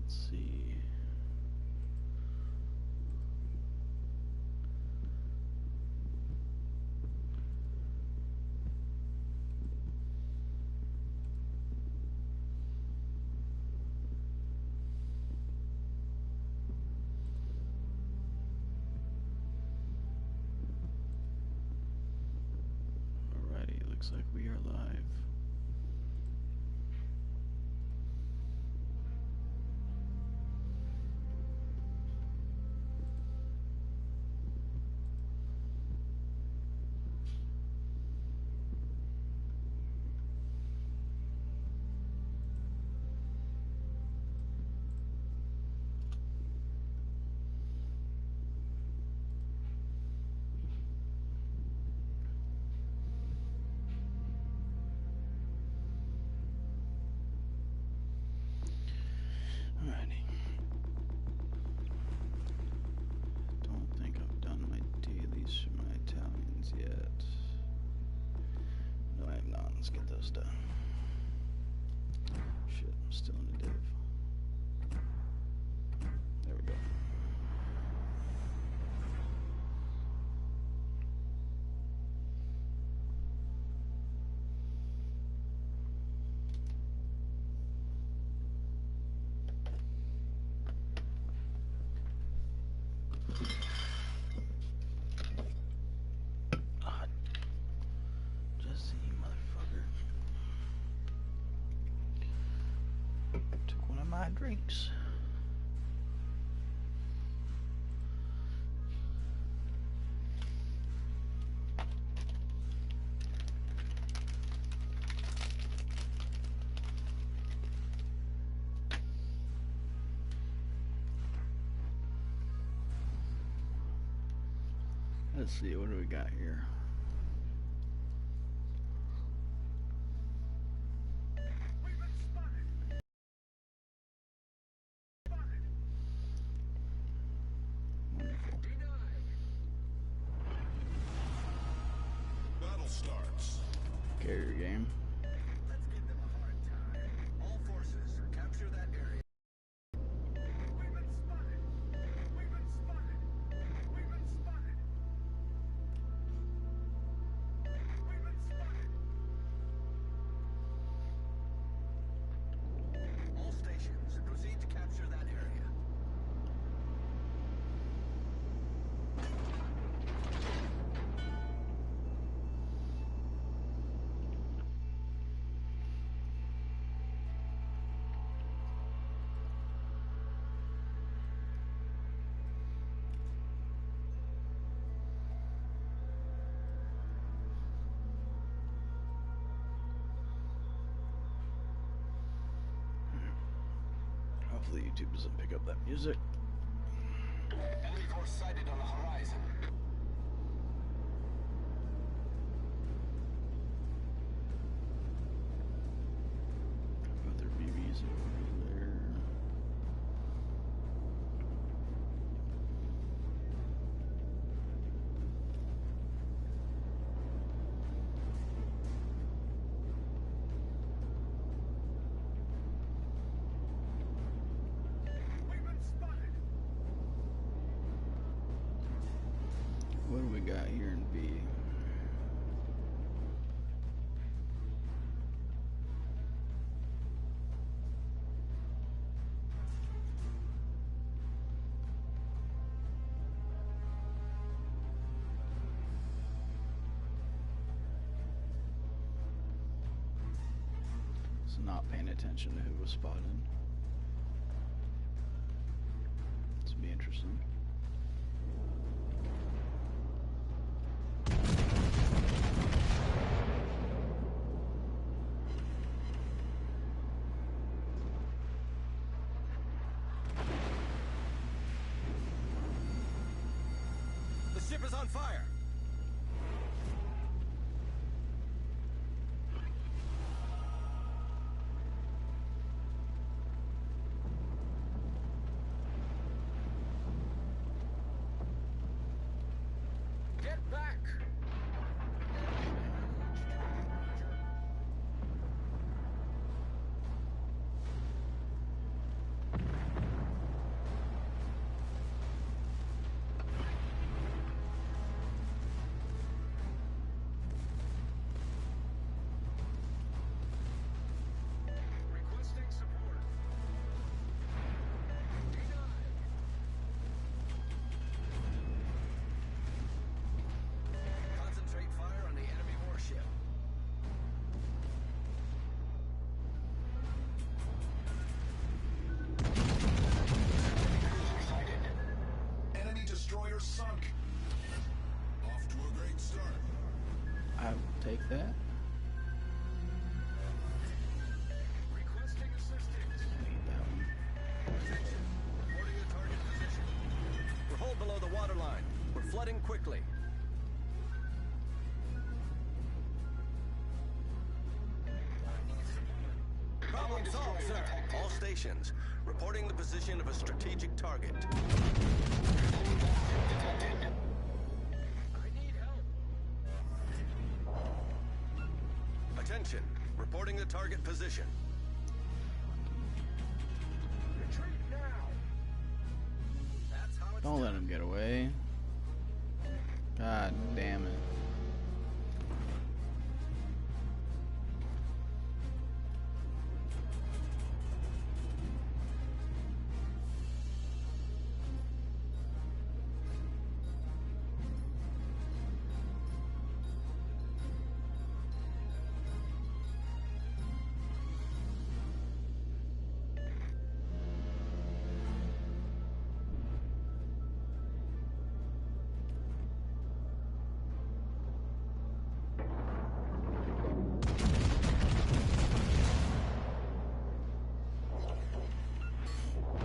Let's see. Alrighty, looks like we are live. Alrighty. Don't think I've done my dailies for my Italians yet. No, I have not. Let's get those done. Shit, I'm still in the div. There we go. Jesse, motherfucker. Took one of my drinks. Let's see, what do we got here? Wonderful. Battle starts. Carrier game. Let's give them a hard time. All forces, capture that area. We've been spotted. We've been spotted. We've been spotted. We've been spotted. All stations, proceed to capture that area. Hopefully YouTube doesn't pick up that music. Enemy force sighted on the horizon. Other BBs over there. We've been spotted. What do we got here in B? So not paying attention to who was spotted. This will be interesting. The ship is on fire. Get back. carrier sunk. Off to a great start. I will take that. Requesting assistance. Need that one. Attention. Reporting the target position. We're hold below the waterline. We're flooding quickly. Problem solved, sir. All stations, reporting the position of a strategic target. I need help. Attention, reporting the target position. Retreat now. That's how it's Don't let done. him get away. God damn it.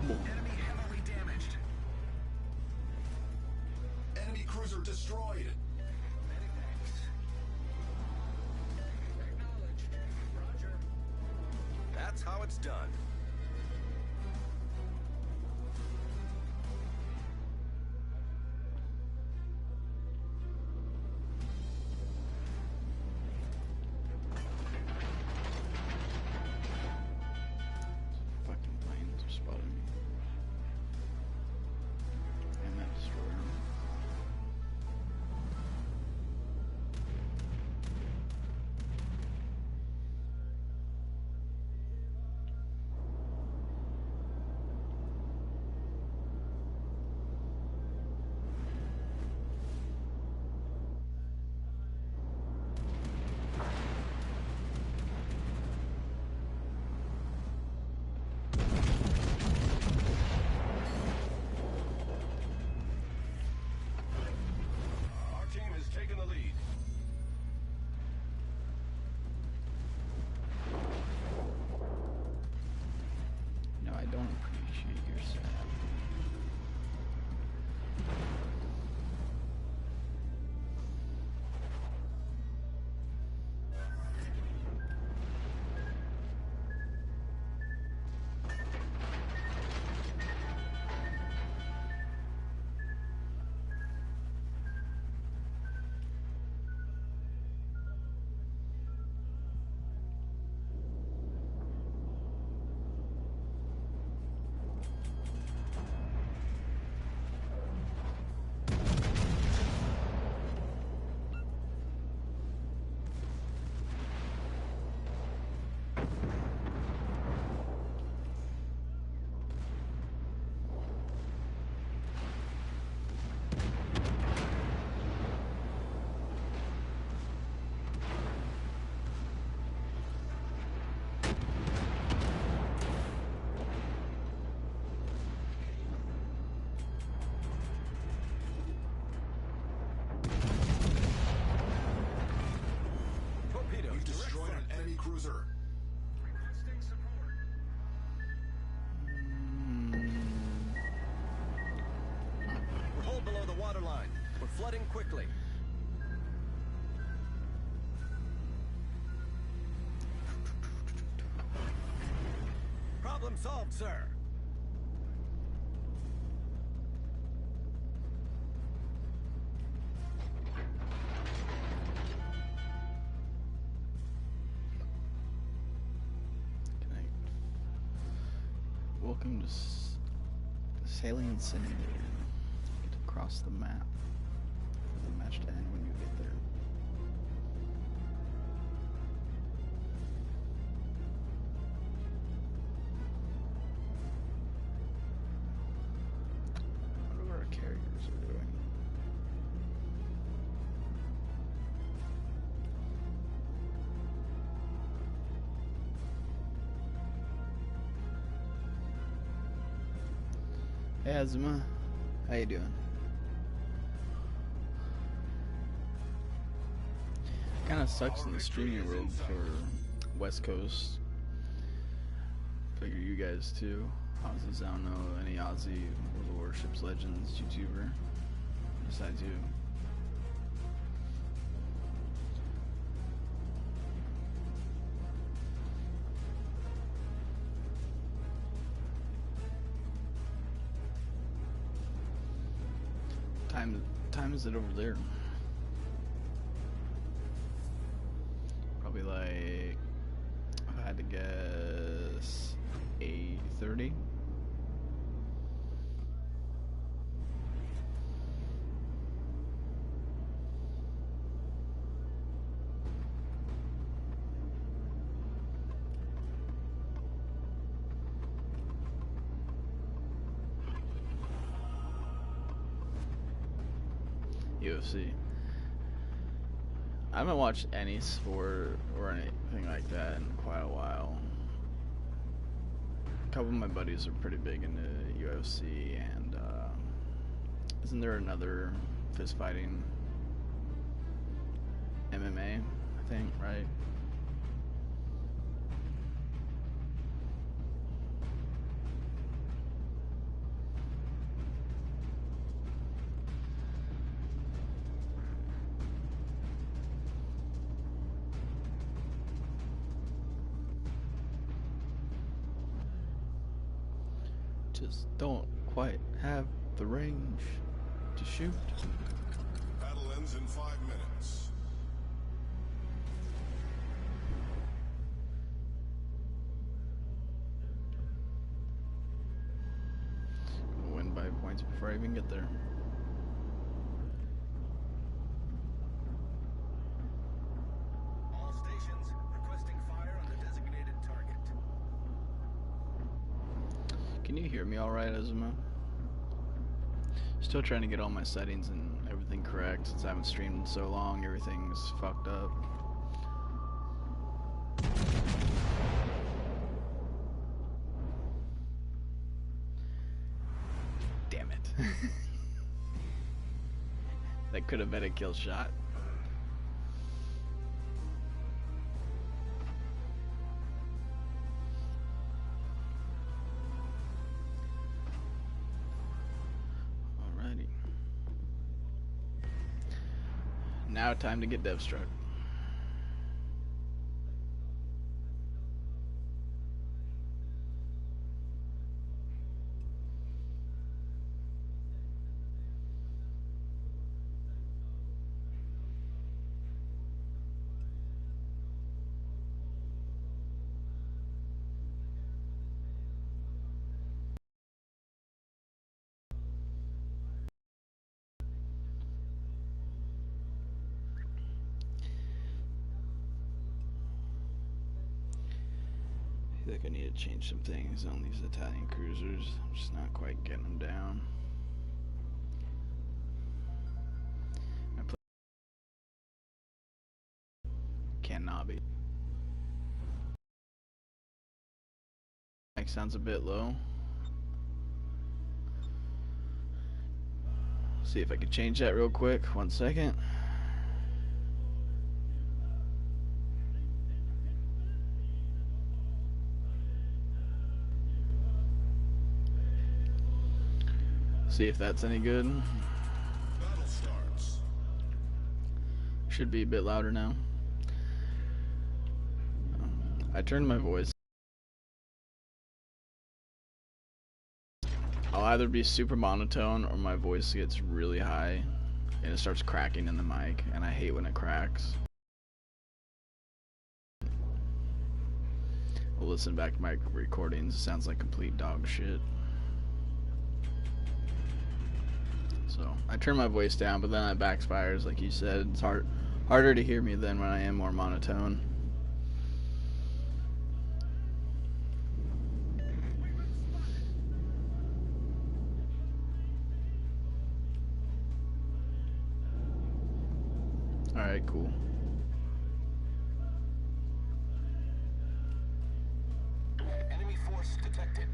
Enemy heavily damaged. Enemy cruiser destroyed. Acknowledged. Roger. That's how it's done. Fucking planes are spotting me. And that destroyer. Our team has taken the lead. No, I don't appreciate your sad. Torpedoes, We've direct destroyed front. an enemy cruiser. Requesting support. We're hold below the waterline. We're flooding quickly. Problem solved, sir. Connect. Welcome to the Salient Simulator. Get across the map. The match to end when you get there. I wonder what our carriers are doing. Hey Azuma, how you doing? Kind of sucks in the streaming world for West Coast. Figure you guys too. Aussies, I don't know any Aussie World of Warships Legends YouTuber besides you. Time is it over there? Probably like, if I had to guess, 8:30. UFC. I haven't watched any sport or anything like that in quite a while. A couple of my buddies are pretty big into UFC, and isn't there another fist fighting MMA, I think, right? Just don't quite have the range to shoot. Battle ends in 5 minutes. Gonna win by points before I even get there. All stations requesting fire on the designated target. Can you hear me alright, Azuma? Still trying to get all my settings and everything correct since I haven't streamed in so long. Everything's fucked up. Damn it. That could have been a kill shot. Now time to get dev struck. I feel like I need to change some things on these Italian cruisers. I'm just not quite getting them down. Cannot be. Mic sounds a bit low. See if I can change that real quick. 1 second. See if that's any good. Battle starts. Should be a bit louder now. I turned my voice. I'll either be super monotone or my voice gets really high and it starts cracking in the mic, and I hate when it cracks. I'll listen back to my recordings, it sounds like complete dog shit. So I turn my voice down, but then that backfires, like you said. It's harder to hear me than when I am more monotone. Alright, cool. Enemy force detected.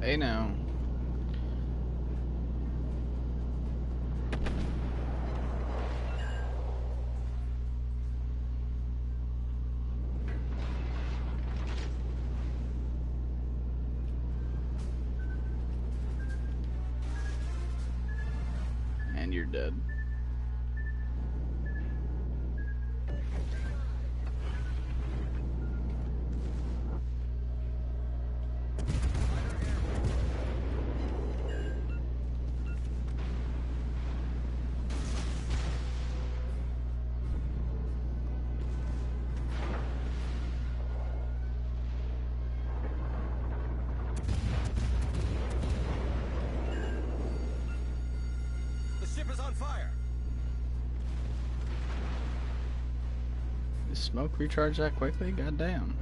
Hey now. And you're dead. The ship is on fire. Does smoke recharge that quickly? Goddamn.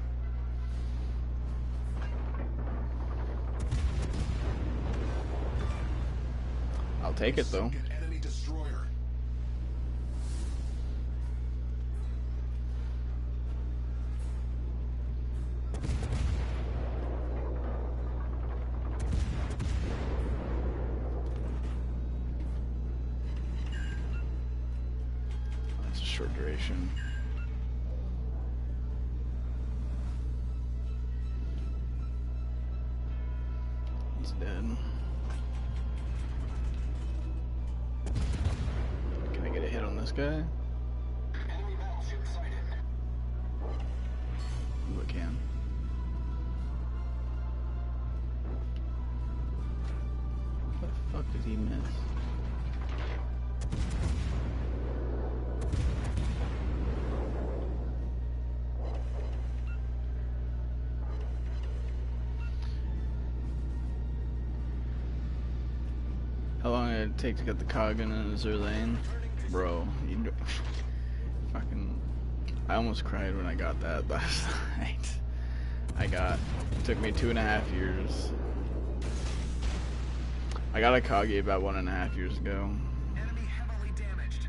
I'll take it though. An enemy destroyer. That's a short duration. He's dead. Can I get a hit on this guy? Enemy battleship sighted. Ooh, I can. What the fuck did he miss? How long did it take to get the cog in his lane? Bro, you do, fucking, I almost cried when I got that last night. It took me 2.5 years. I got a Kagi about 1.5 years ago. Enemy heavily damaged.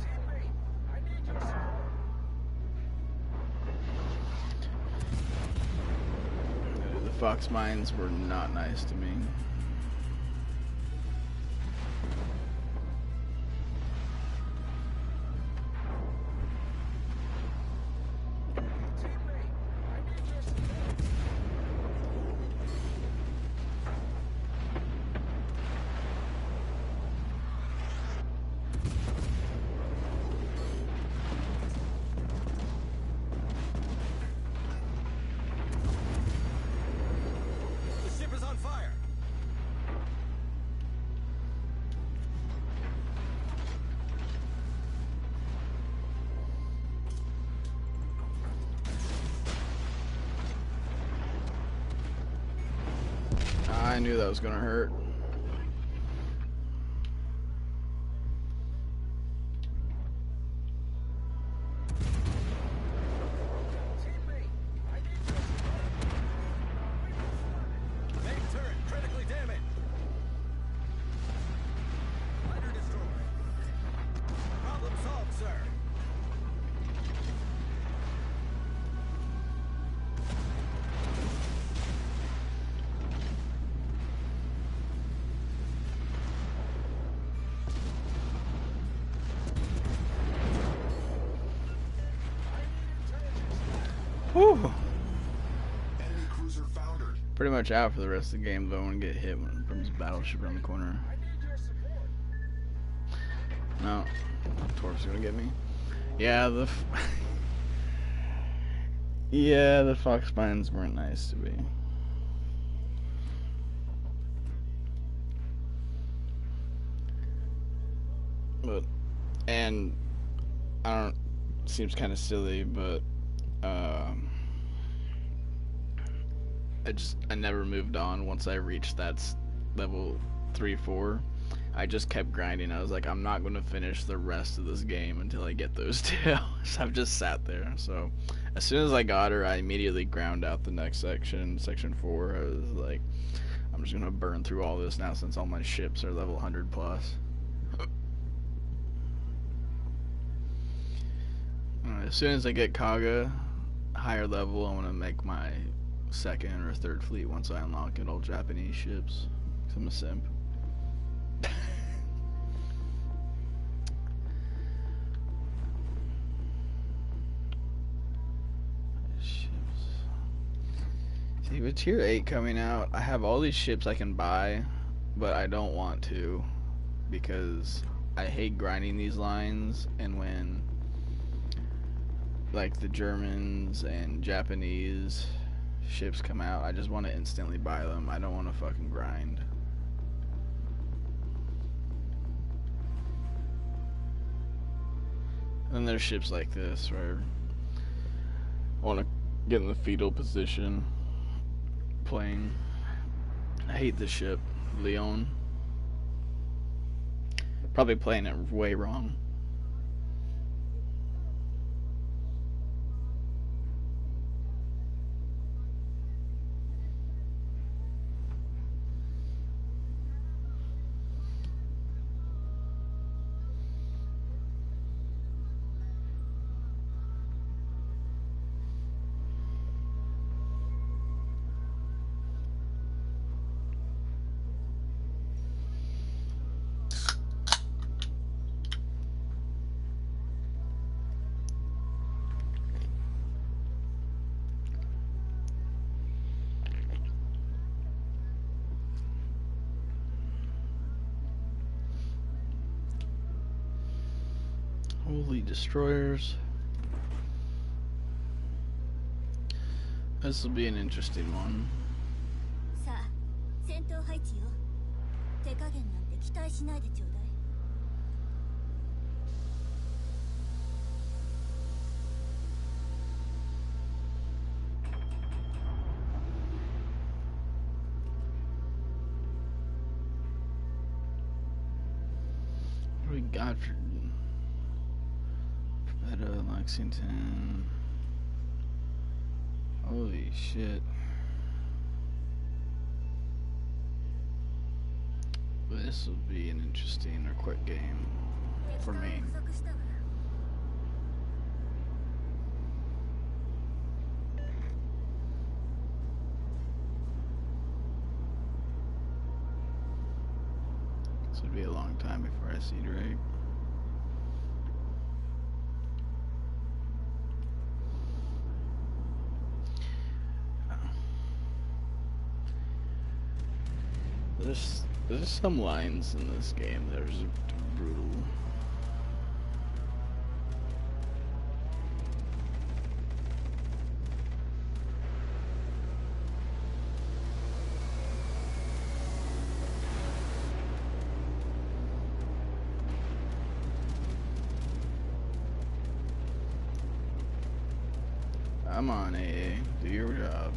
Teammate, I need your support. The Fox mines were not nice to me. Teammate, I need your support. The ship is on fire. I knew that was gonna hurt. Teammate, I need your support. Main turret critically damaged. Fighter destroyed. Problem solved, sir. Whew. Enemy cruiser foundered. Pretty much out for the rest of the game though. I want to get hit from his battleship around the corner. I need your support. No, Torp's gonna get me. Yeah, yeah, the Fox mines weren't nice to me. But, and I don't. Seems kind of silly, but I never moved on once I reached that level 3-4. I just kept grinding. I was like, I'm not going to finish the rest of this game until I get those two. So I've just sat there. So As soon as I got her, I immediately ground out the next section, section 4. I was like, I'm just gonna burn through all this now since all my ships are level 100 plus. As soon as I get Kaga higher level, I want to make my second or third fleet once I unlock it all Japanese ships. 'Cause I'm a simp. See, with tier 8 coming out, I have all these ships I can buy, but I don't want to because I hate grinding these lines, and when like the Germans and Japanese ships come out, I just want to instantly buy them. I don't want to fucking grind. And then there's ships like this where I want to get in the fetal position playing. I hate this ship, Leon. Probably playing it way wrong. Holy destroyers. This will be an interesting one. さあ、戦闘配置よ。手加減なんて期待しないでちょうだい。What do we got for Beta, Lexington? Holy shit. This will be an interesting or quick game for me. This would be a long time before I see Drake. There's some lines in this game that are just brutal. I'm on AA. Do your job.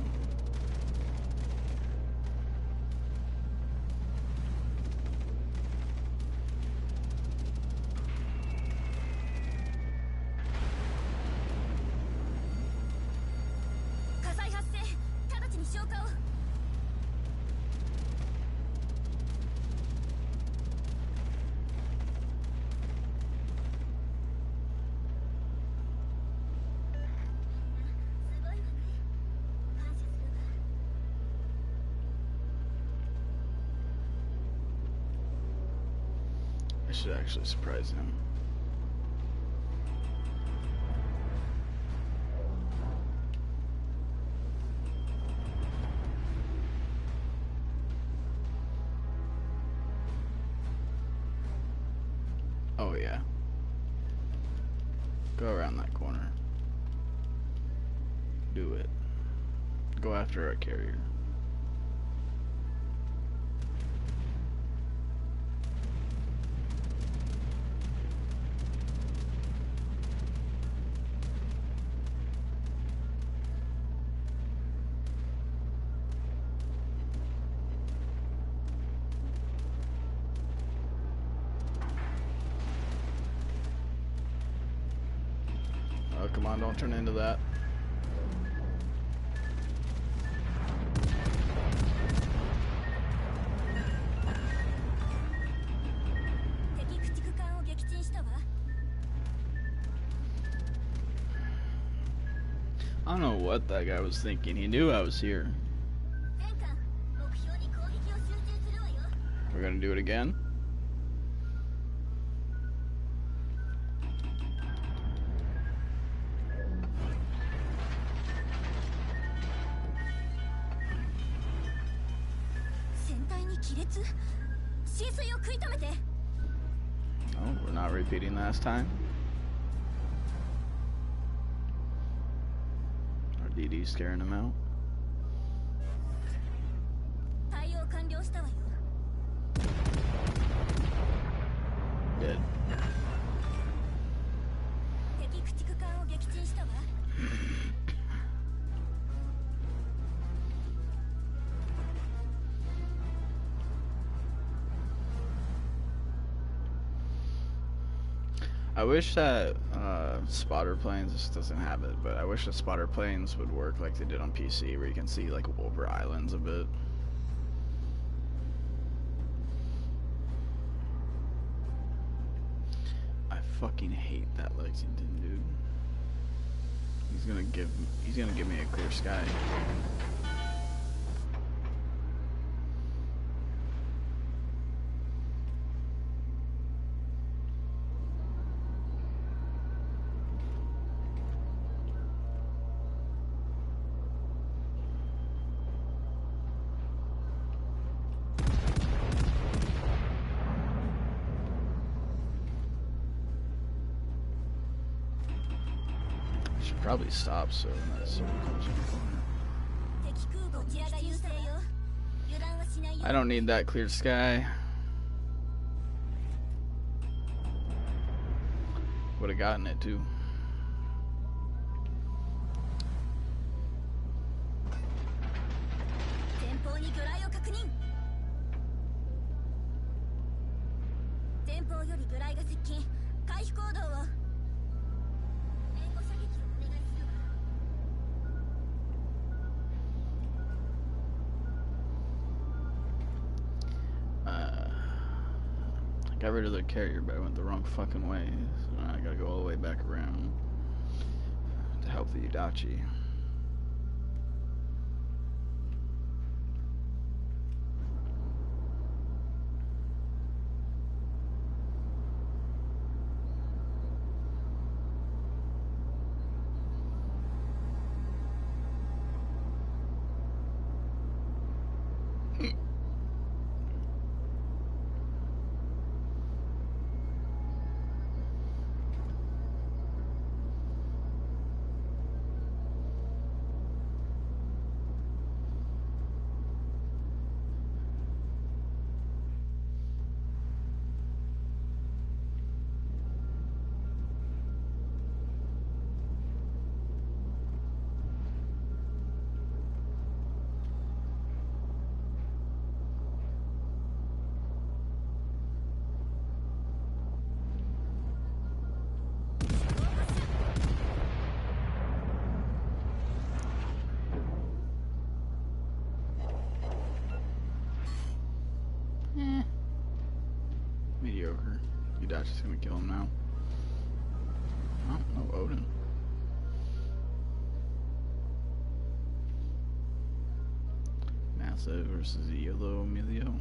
I should actually surprise him. Oh yeah. Go around that corner. Do it. Go after our carrier. Oh, come on, don't turn into that. I don't know what that guy was thinking. He knew I was here. 全艦目標に攻撃を集中するわよ。 We're gonna do it again. 船体に亀裂？浸水を食い止めて。 Oh, we're not repeating last time. Our DD scaring him out. 対応完了したわよ。 Dead. 敵駆逐艦を撃沈したわ。 I wish that spotter planes, this doesn't have it, but I wish that spotter planes would work like they did on PC, where you can see like over islands a bit. I fucking hate that Lexington dude. He's gonna give me a clear sky. Should probably stop so that someone comes in the corner. 敵空母こちらが優勢よ。油断はしないよ。 I don't need that clear sky. Would have gotten it too. 前方に魚雷を確認。前方より魚雷が接近。回避行動を。援護射撃をお願いするわ。 I got rid of the carrier, but I went the wrong fucking way. So now I gotta go all the way back around to help the Udachi. Mediocre. Udachi's gonna kill him now. Oh, no Odin. Massa versus Yellow Emilio.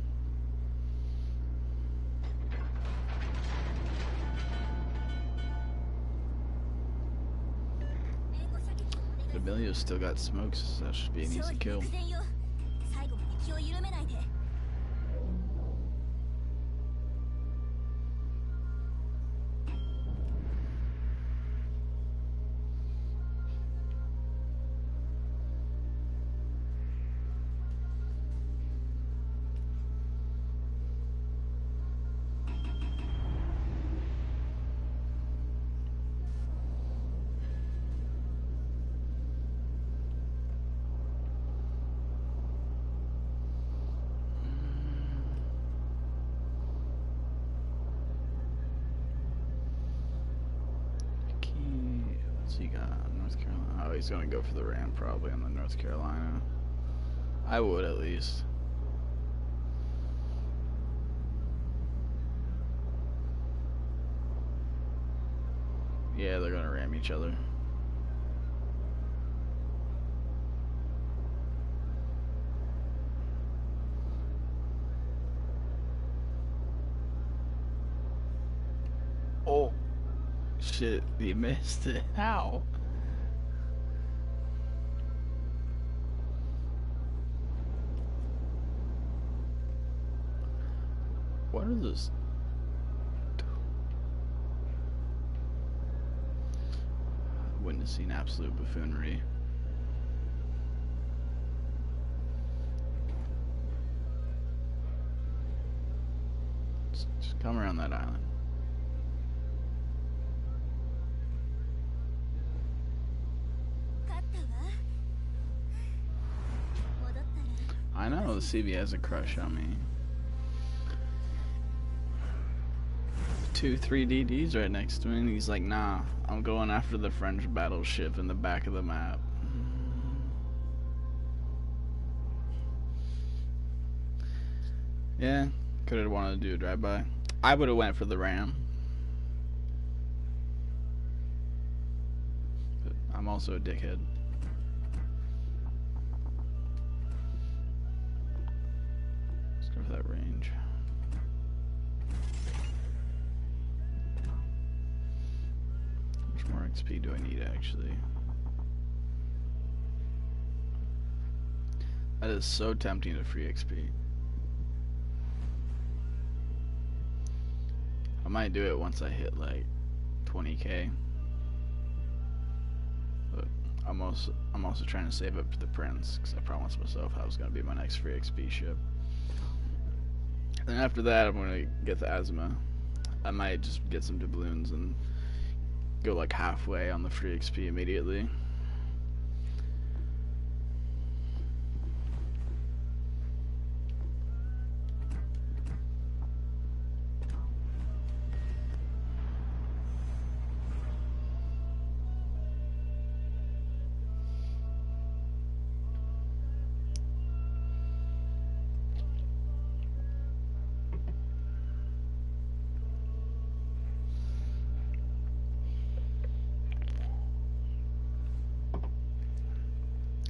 But Emilio's still got smokes, so that should be an easy kill. 勝利目前よ。最後まで気を緩めないで。 What's he got? North Carolina. Oh, he's gonna go for the Ram probably on the North Carolina. I would at least. Yeah, they're gonna ram each other. shit, you missed it. How? What is this? Witnessing absolute buffoonery. Just come around that island. I know the CB has a crush on me. 2-3 DDs right next to me, and he's like, nah, I'm going after the French battleship in the back of the map. Yeah, could have wanted to do a drive-by. I would have went for the Ram. But I'm also a dickhead. Let's go for that range. How much more XP do I need, actually? That is so tempting to free XP. I might do it once I hit like 20k, but I'm also trying to save up to the Prince, because I promised myself that was going to be my next free XP ship. And after that, I'm going to get the Azuma. I might just get some doubloons and go like halfway on the free XP immediately.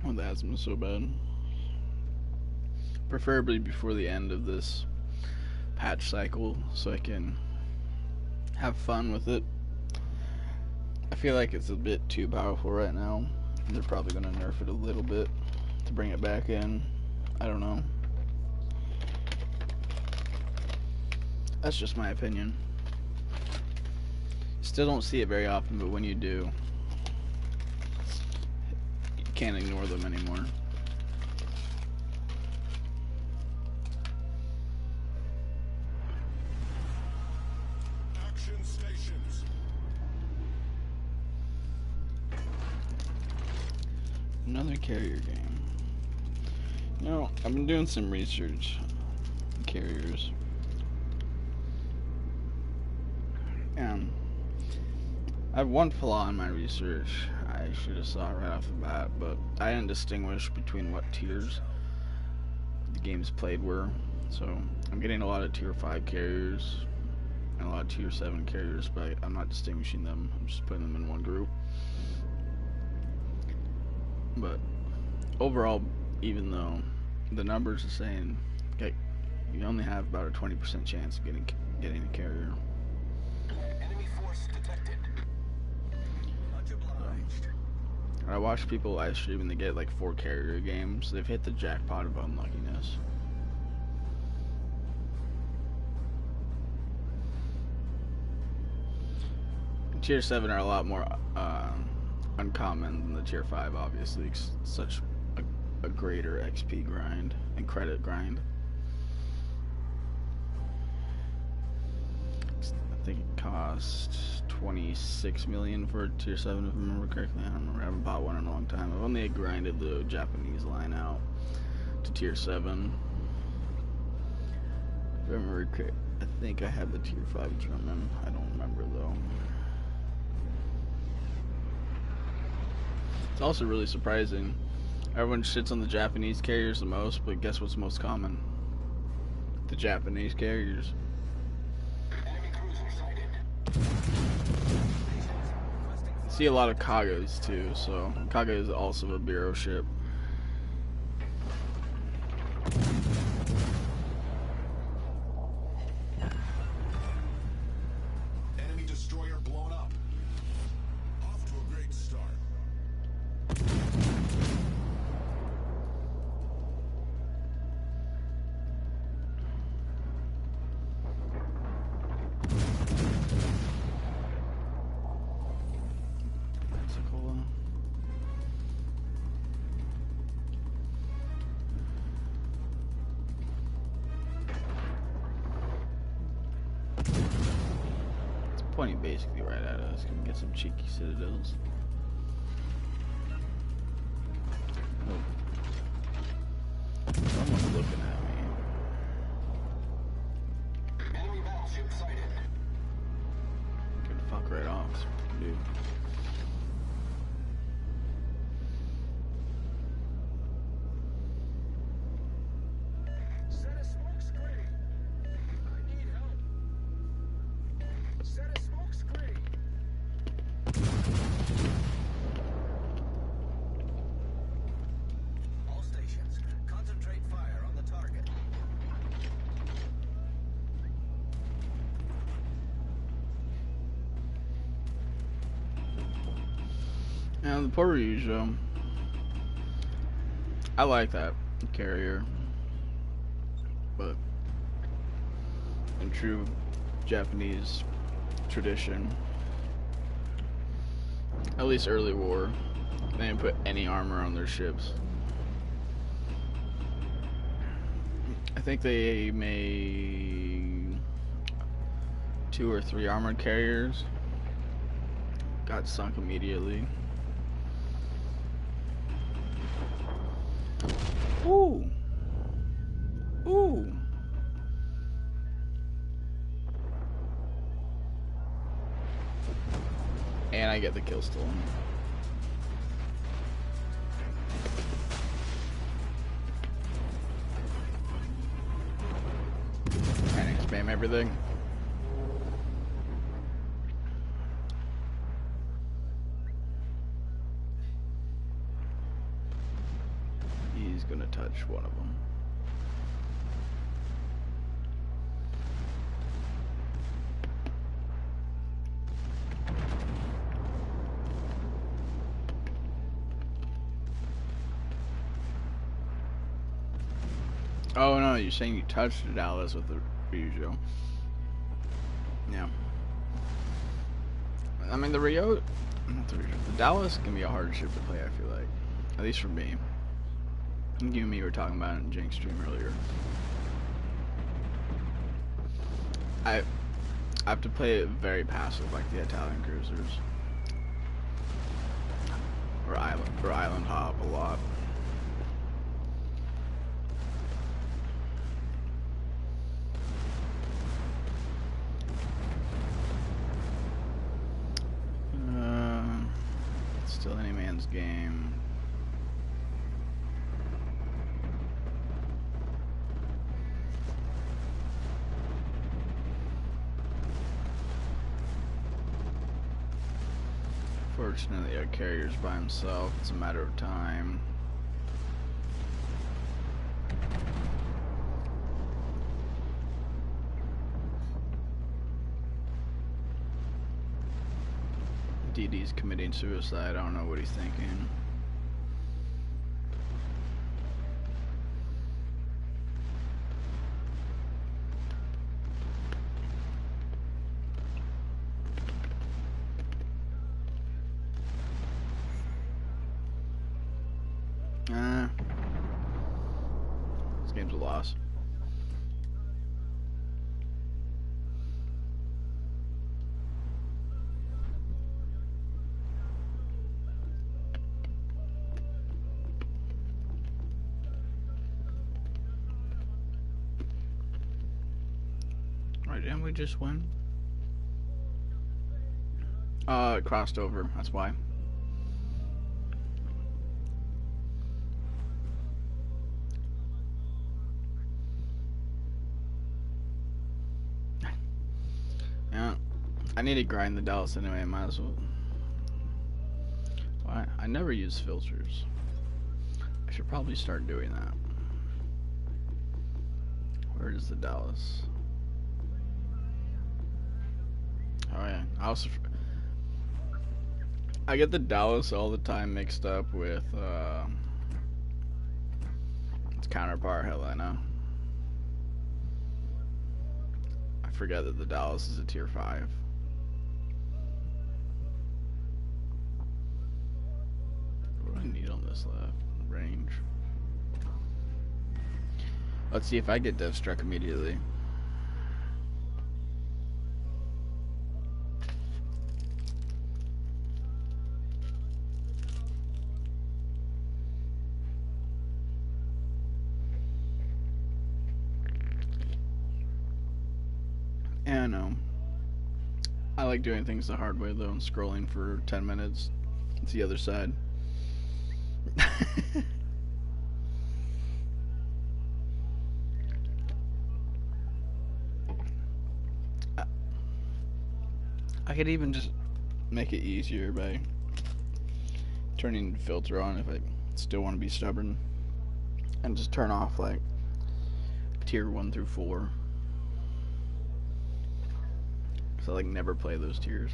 Oh, the asthma is so bad. Preferably before the end of this patch cycle, so I can have fun with it. I feel like it's a bit too powerful right now. They're probably going to nerf it a little bit to bring it back in. I don't know. That's just my opinion. Still don't see it very often, but when you do, can't ignore them anymore. Action stations. Another carrier game. You know, I've been doing some research on carriers. And I have one flaw in my research. I should have saw it right off the bat, but I didn't distinguish between what tiers the games played were. So I'm getting a lot of tier 5 carriers and a lot of tier 7 carriers, but I'm not distinguishing them. I'm just putting them in one group. But overall, even though the numbers are saying, okay, you only have about a 20% chance of getting a carrier. Enemy force detected. Much obliged. I watch people live stream and they get like 4 carrier games. They've hit the jackpot of unluckiness. Tier 7 are a lot more uncommon than the tier 5, obviously. It's such a greater XP grind and credit grind. I think it cost 26 million for a tier 7 if I remember correctly. I don't remember. I haven't bought one in a long time. I've only grinded the Japanese line out to tier 7. If I remember correctly, I think I had the tier 5 German. I don't remember though. It's also really surprising. Everyone shits on the Japanese carriers the most, but guess what's most common? The Japanese carriers. Enemy cruiser sighted. I see a lot of Kages too, so Kage is also a bureau ship. Enemy destroyer blown up. pointing basically right at us. Can we get some cheeky citadels? Oh. Someone's looking at me. Enemy battleship sighted. Can fuck right off, dude. Set a smoke screen. I need help. Set a smoke screen. All stations, concentrate fire on the target. And the Puerto Rico, I like that carrier, but in true Japanese tradition, at least early war, they didn't put any armor on their ships. I think they made 2 or 3 armored carriers, got sunk immediately. Ooh. Ooh. And I get the kill stolen. Panic spam everything. He's gonna touch one of them. Oh no, you're saying you touched the Dallas with the Ryujo. Yeah. I mean, the Rio, not the Ryujo, the Dallas can be a hard ship to play, I feel like. At least for me. You and me were talking about it in Jank's stream earlier. I have to play it very passive, like the Italian cruisers. Or island hop a lot. Still any man's game. Fortunately, our carrier's by himself. It's a matter of time. DD's committing suicide. I don't know what he's thinking. This game's a loss. Right, didn't we just win? It crossed over, that's why. Yeah, I need to grind the Dallas anyway, might as well. Why? I never use filters. I should probably start doing that. Where is the Dallas? Oh yeah, I get the Dallas all the time mixed up with its counterpart Helena. I forget that the Dallas is a tier 5. What do I need on this left? Range. Let's see if I get dev struck immediately. I know. I like doing things the hard way though, and scrolling for 10 minutes. It's the other side. I could even just make it easier by turning the filter on if I still want to be stubborn, and just turn off like tier 1 through 4. So like never play those tiers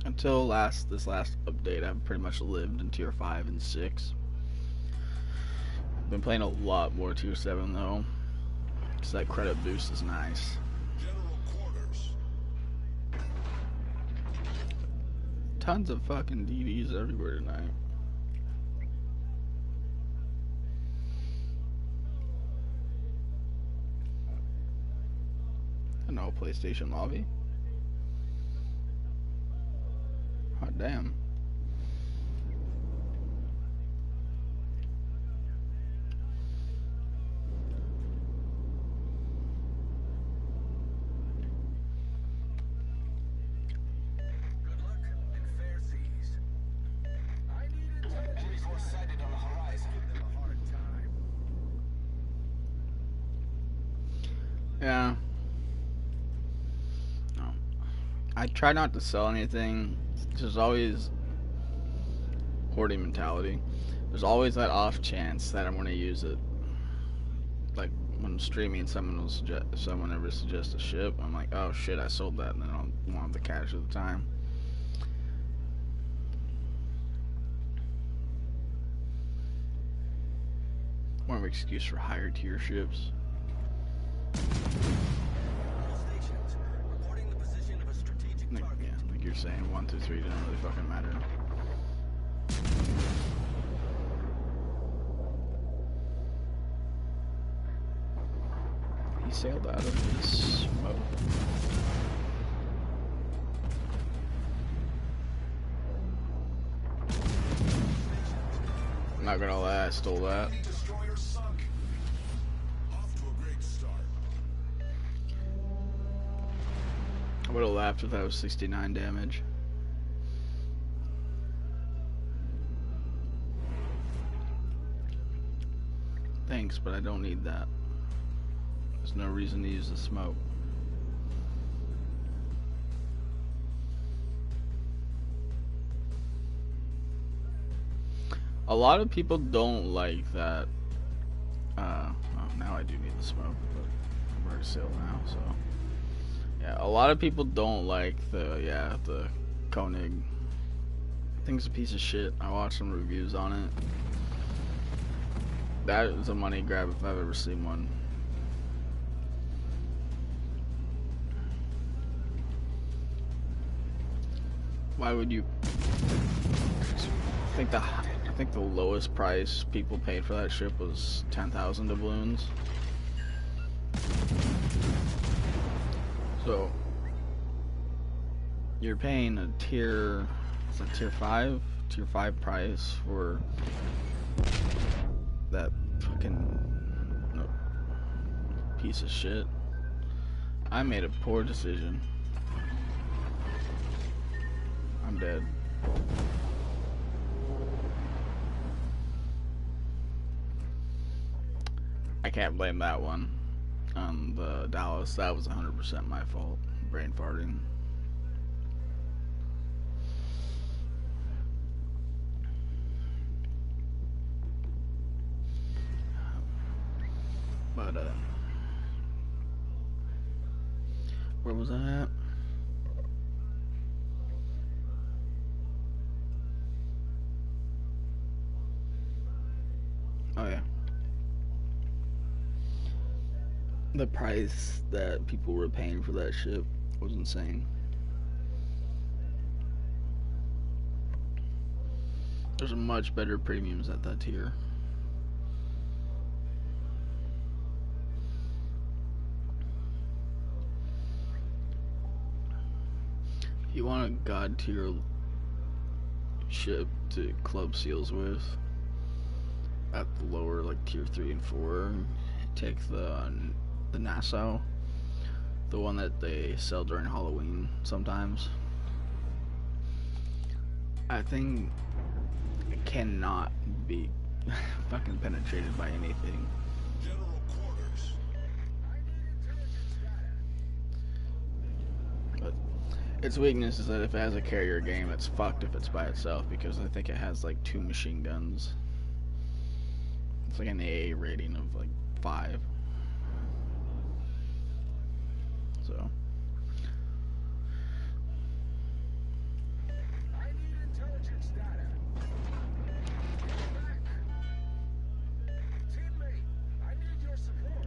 until this last update. I've pretty much lived in tier 5 and 6. Been playing a lot more tier 7 though, because that credit boost is nice. General quarters. Tons of fucking DDs everywhere tonight. No PlayStation lobby. Hot damn. Good luck and fair seas. I need intelligence. Enemy force sighted on the horizon. Give them a hard time. Yeah. I try not to sell anything. There's always hoarding mentality. There's always that off chance that I'm going to use it. Like when streaming, someone ever suggests a ship, I'm like, oh shit, I sold that, and then I'll want the cash at the time. More of an excuse for higher tier ships. All stations, reporting the position of a strategic Like, target. yeah, like you're saying, 1 through 3 doesn't really fucking matter. He sailed out of this smoke. I'm not gonna lie, I stole that. Destroyer sunk. Off to a great start. I would have laughed if that was 69 damage. Thanks, but I don't need that. There's no reason to use the smoke. A lot of people don't like that. Well, now I do need the smoke, but I'm already sailed now, so. Yeah, a lot of people don't like the Koenig. I think it's a piece of shit. I watched some reviews on it. That is a money grab if I've ever seen one. Why would you? I think the lowest price people paid for that ship was 10,000 doubloons. So you're paying a tier 5 price for that fucking piece of shit. I made a poor decision. I'm dead. I can't blame that one on the Dallas. That was 100% my fault. Brain farting. But where was I at? Oh yeah. The price that people were paying for that ship was insane. There's much better premiums at that tier. If you want a god tier ship to club seals with at the lower like tier 3 and 4, take the Nassau, the one that they sell during Halloween sometimes. I think it cannot be fucking penetrated by anything. General quarters. But its weakness is that if it has a carrier game, it's fucked if it's by itself, because I think it has like 2 machine guns. It's like an AA rating of like 5. So I need intelligence data. Back. Teammate, I need your support.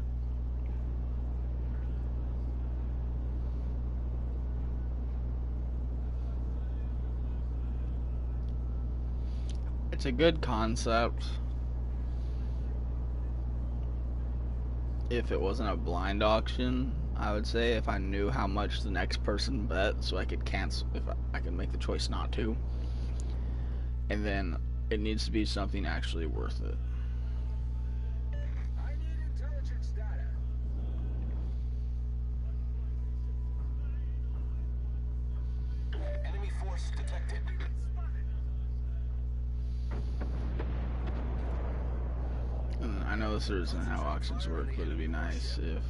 it's a good concept if it wasn't a blind auction. I would say if I knew how much the next person bet, so I could cancel, if I could make the choice not to. And then it needs to be something actually worth it. I need intelligence data. Enemy force detected. And I know this isn't how auctions work, but it'd be nice if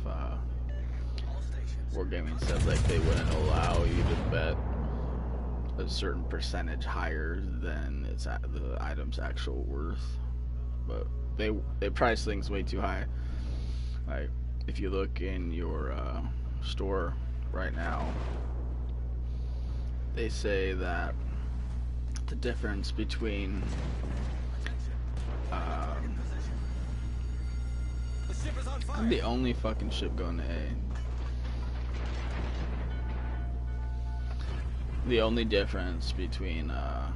Wargaming said like they wouldn't allow you to bet a certain percentage higher than its the item's actual worth. But they price things way too high. Like if you look in your store right now, they say that the difference between The ship is on fire. I'm the only fucking ship going to A. The only difference between a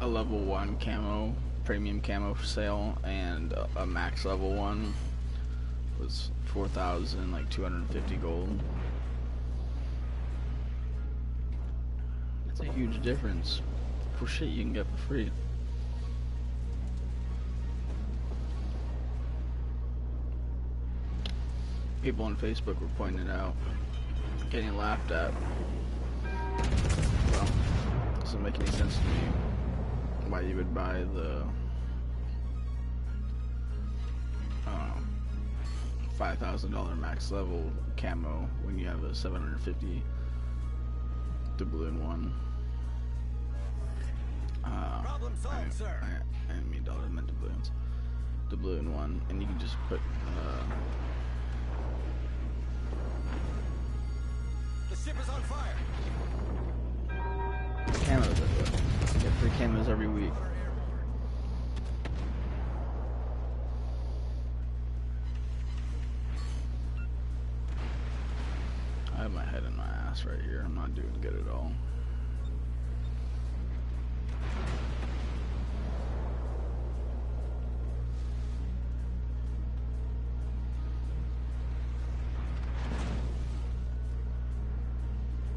level 1 camo, premium camo for sale, and a max level 1 was 4,250 gold. That's a huge difference for shit you can get for free. People on Facebook were pointing it out, getting laughed at. Well, it doesn't make any sense to me why you would buy the $5,000 max level camo when you have a 750 doubloon one. Problem solved, sir. I didn't mean dollars, I meant doubloons. Doubloon one, and you can just put The ship is on fire. camos with it. You get free camos every week. I have my head in my ass right here. I'm not doing good at all.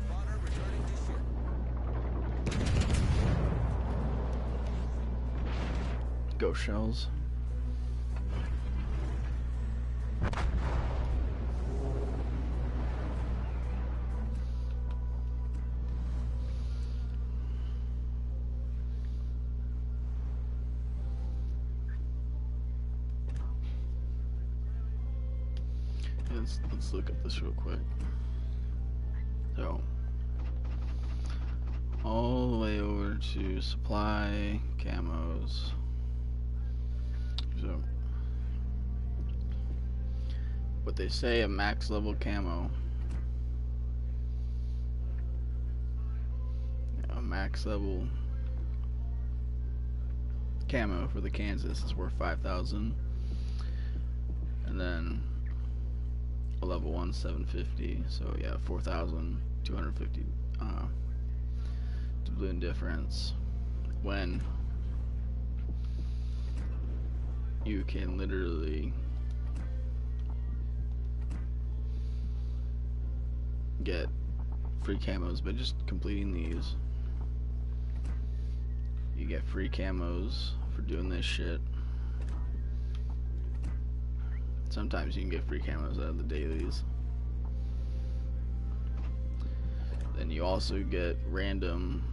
Spotter returning to ship. Go shells. Let's look at this real quick. So, all the way over to supply camos. So, what they say a max level camo, a max level camo for the Kansas is worth 5,000, and then a level 1 750, so yeah, 4,250 doubloon difference, when you can literally get free camos by just completing these. You get free camos for doing this shit. Sometimes you can get free camos out of the dailies. Then you also get random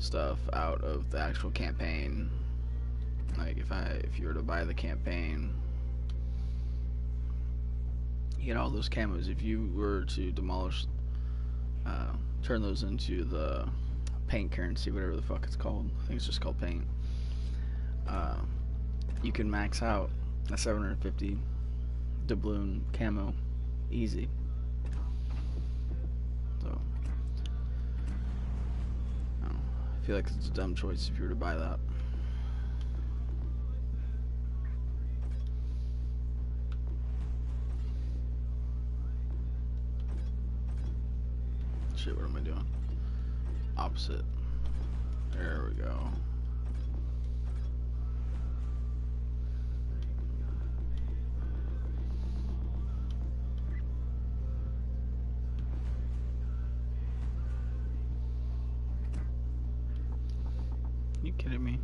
stuff out of the actual campaign. Like if you were to buy the campaign, you get all those camos. If you were to demolish, turn those into the paint currency, whatever the fuck it's called. I think it's just called paint. You can max out a 750 doubloon camo easy. So I feel like it's a dumb choice if you were to buy that. Shit, what am I doing? Opposite. There we go. You kidding me?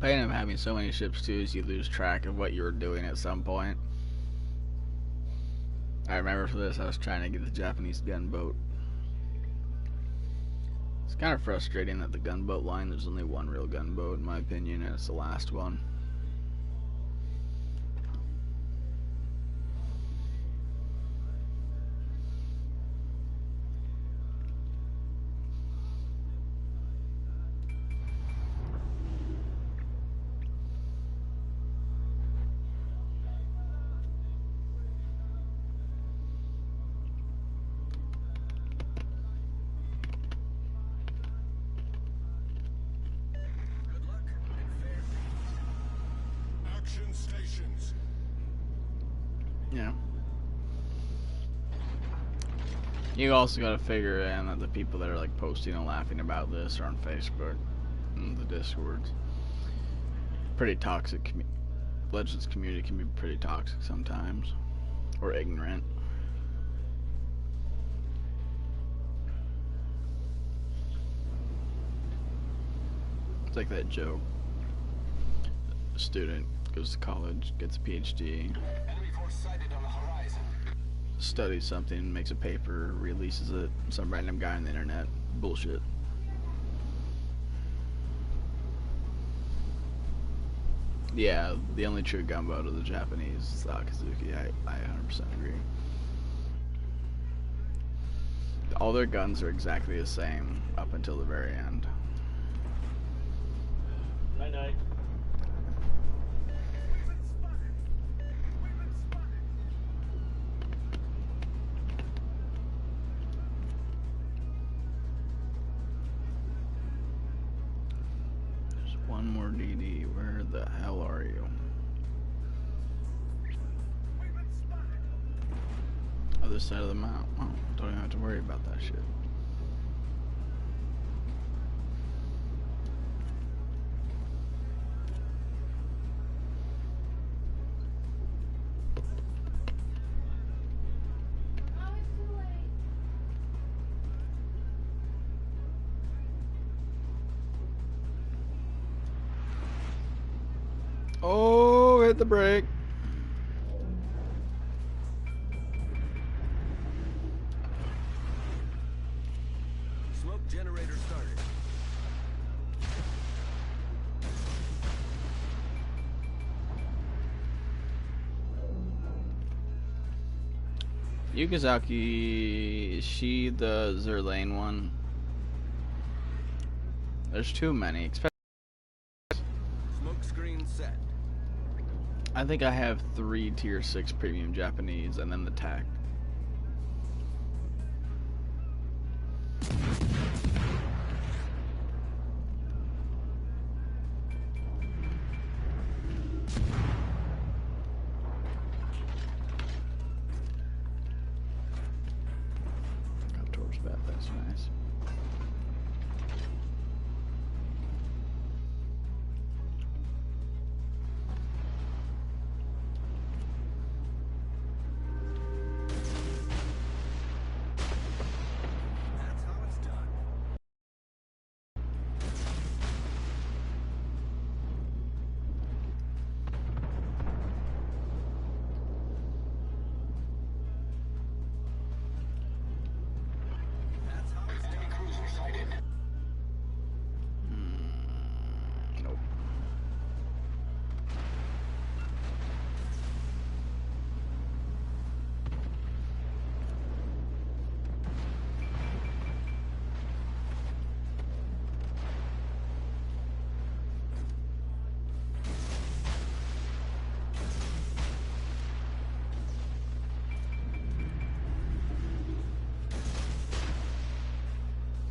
The pain of having so many ships too is you lose track of what you were doing at some point. I remember for this I was trying to get the Japanese gunboat. It's kind of frustrating that the gunboat line, there's only one real gunboat in my opinion, and it's the last one. Stations. Yeah. You also gotta figure in that the people that are like posting and laughing about this are on Facebook and the Discords. Pretty toxic. Legends community can be pretty toxic sometimes, or ignorant. It's like that joke. A student goes to college, gets a PhD, Enemy force sighted on the horizon. studies something, makes a paper, releases it, some random guy on the internet. Bullshit. Yeah, the only true gunboat of the Japanese is the Akazuki. I 100% agree. All their guns are exactly the same up until the very end. Night night. There's one more DD. Where the hell are you? Other side of the map. Oh, don't even have to worry about that shit. Oh, hit the brake. Smoke generator started. Yukazaki, is she the Zerlane one? There's too many. Smoke screen set. I think I have 3 tier 6 premium Japanese and then the TAC. torch bat, that's nice. That's how it's done. That's how it's done. Cruiser sighted. Nope.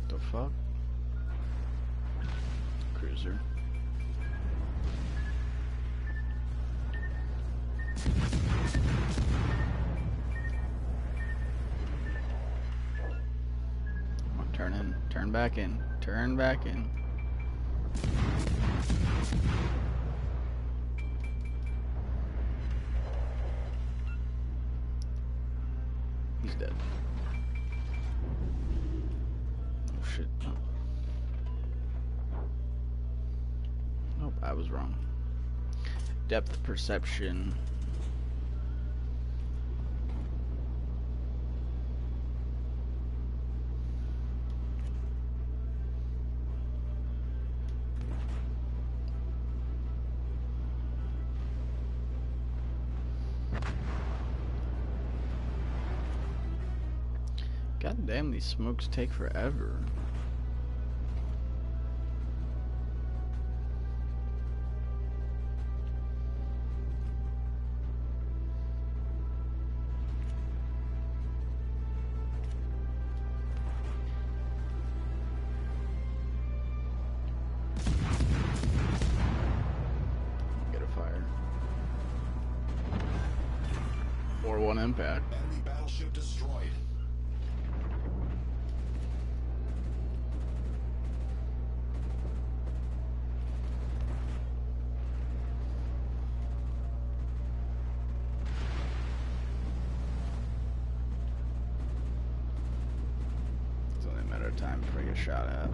The fuck? Cruiser. Come on, turn in. Turn back in. Turn back in. He's dead. Oh shit. Oh. Nope, I was wrong. Depth perception. God damn, these smokes take forever. Get a fire. Or one impact. Enemy battleship destroyed. It's only a matter of time before I get shot at.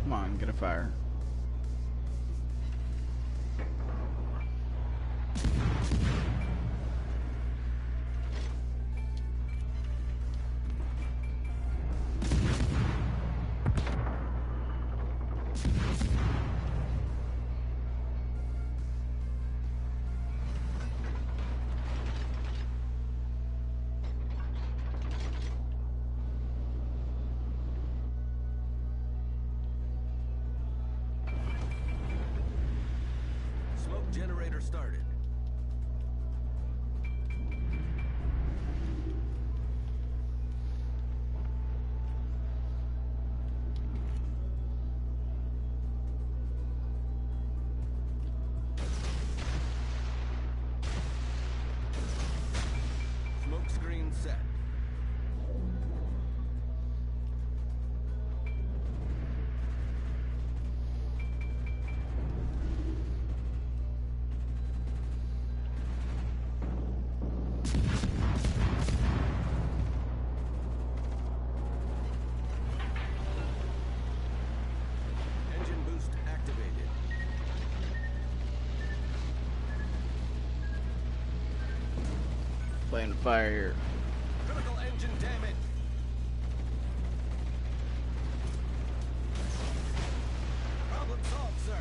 Come on, get a fire. Smoke generator started. Smoke screen set. Playing fire here. Critical engine damage. Problem solved, sir.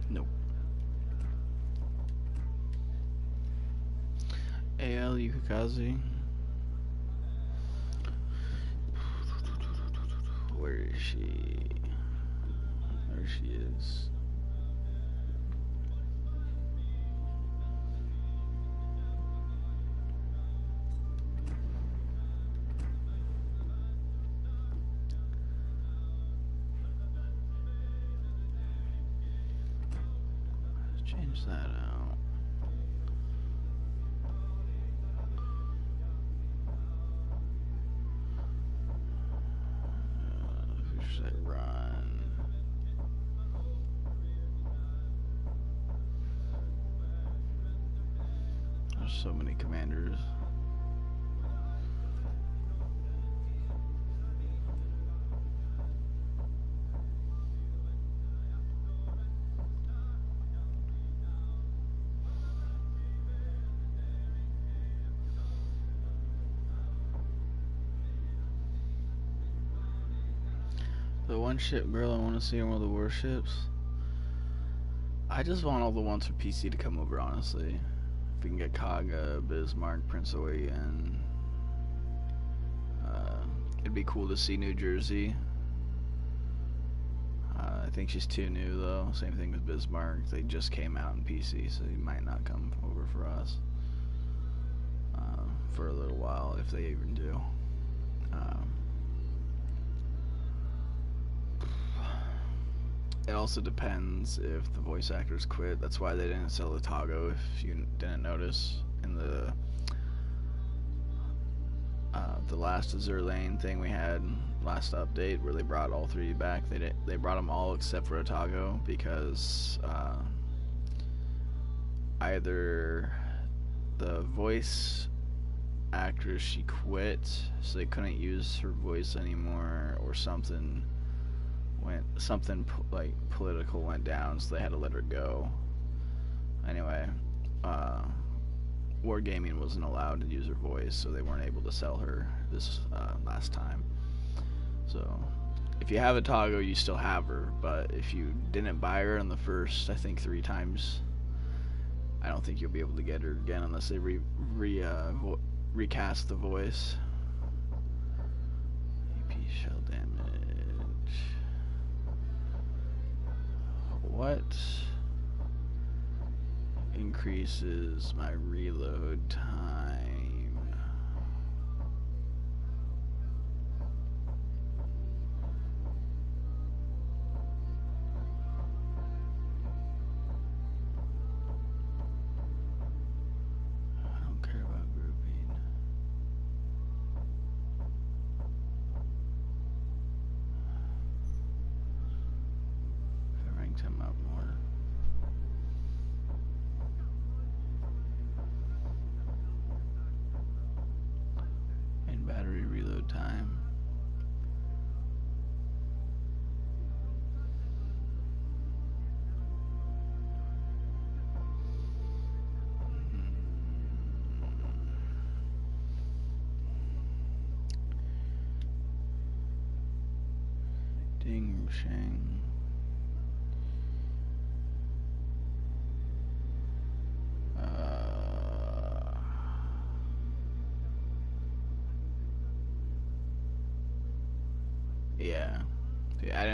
Nope. AL Yukikaze. Where is she? There she is. Let's change that out. Who should I run? There's so many commanders. The one ship girl I want to see in one of the warships. I just want all the ones for PC to come over, honestly. If we can get Kaga, Bismarck, Prince Oyen. It'd be cool to see New Jersey. I think she's too new though. Same thing with Bismarck. They just came out in PC, so he might not come over for us for a little while, if they even do. It also depends if the voice actors quit. That's why they didn't sell the Tago, if you didn't notice in the last Azure Lane thing we had last update, where they brought all three back. They brought them all except for Otago, because either the voice actress, she quit, so they couldn't use her voice anymore, or something like political went down, so they had to let her go. Anyway, Wargaming wasn't allowed to use her voice, so they weren't able to sell her this last time. So if you have a Tago, you still have her, but if you didn't buy her in the first, I think 3 times, I don't think you'll be able to get her again unless they recast the voice. AP shell damage. What increases my reload time? I don't care about grouping. If I ranked him up more. And battery reload time. Ding Shang. Yeah. I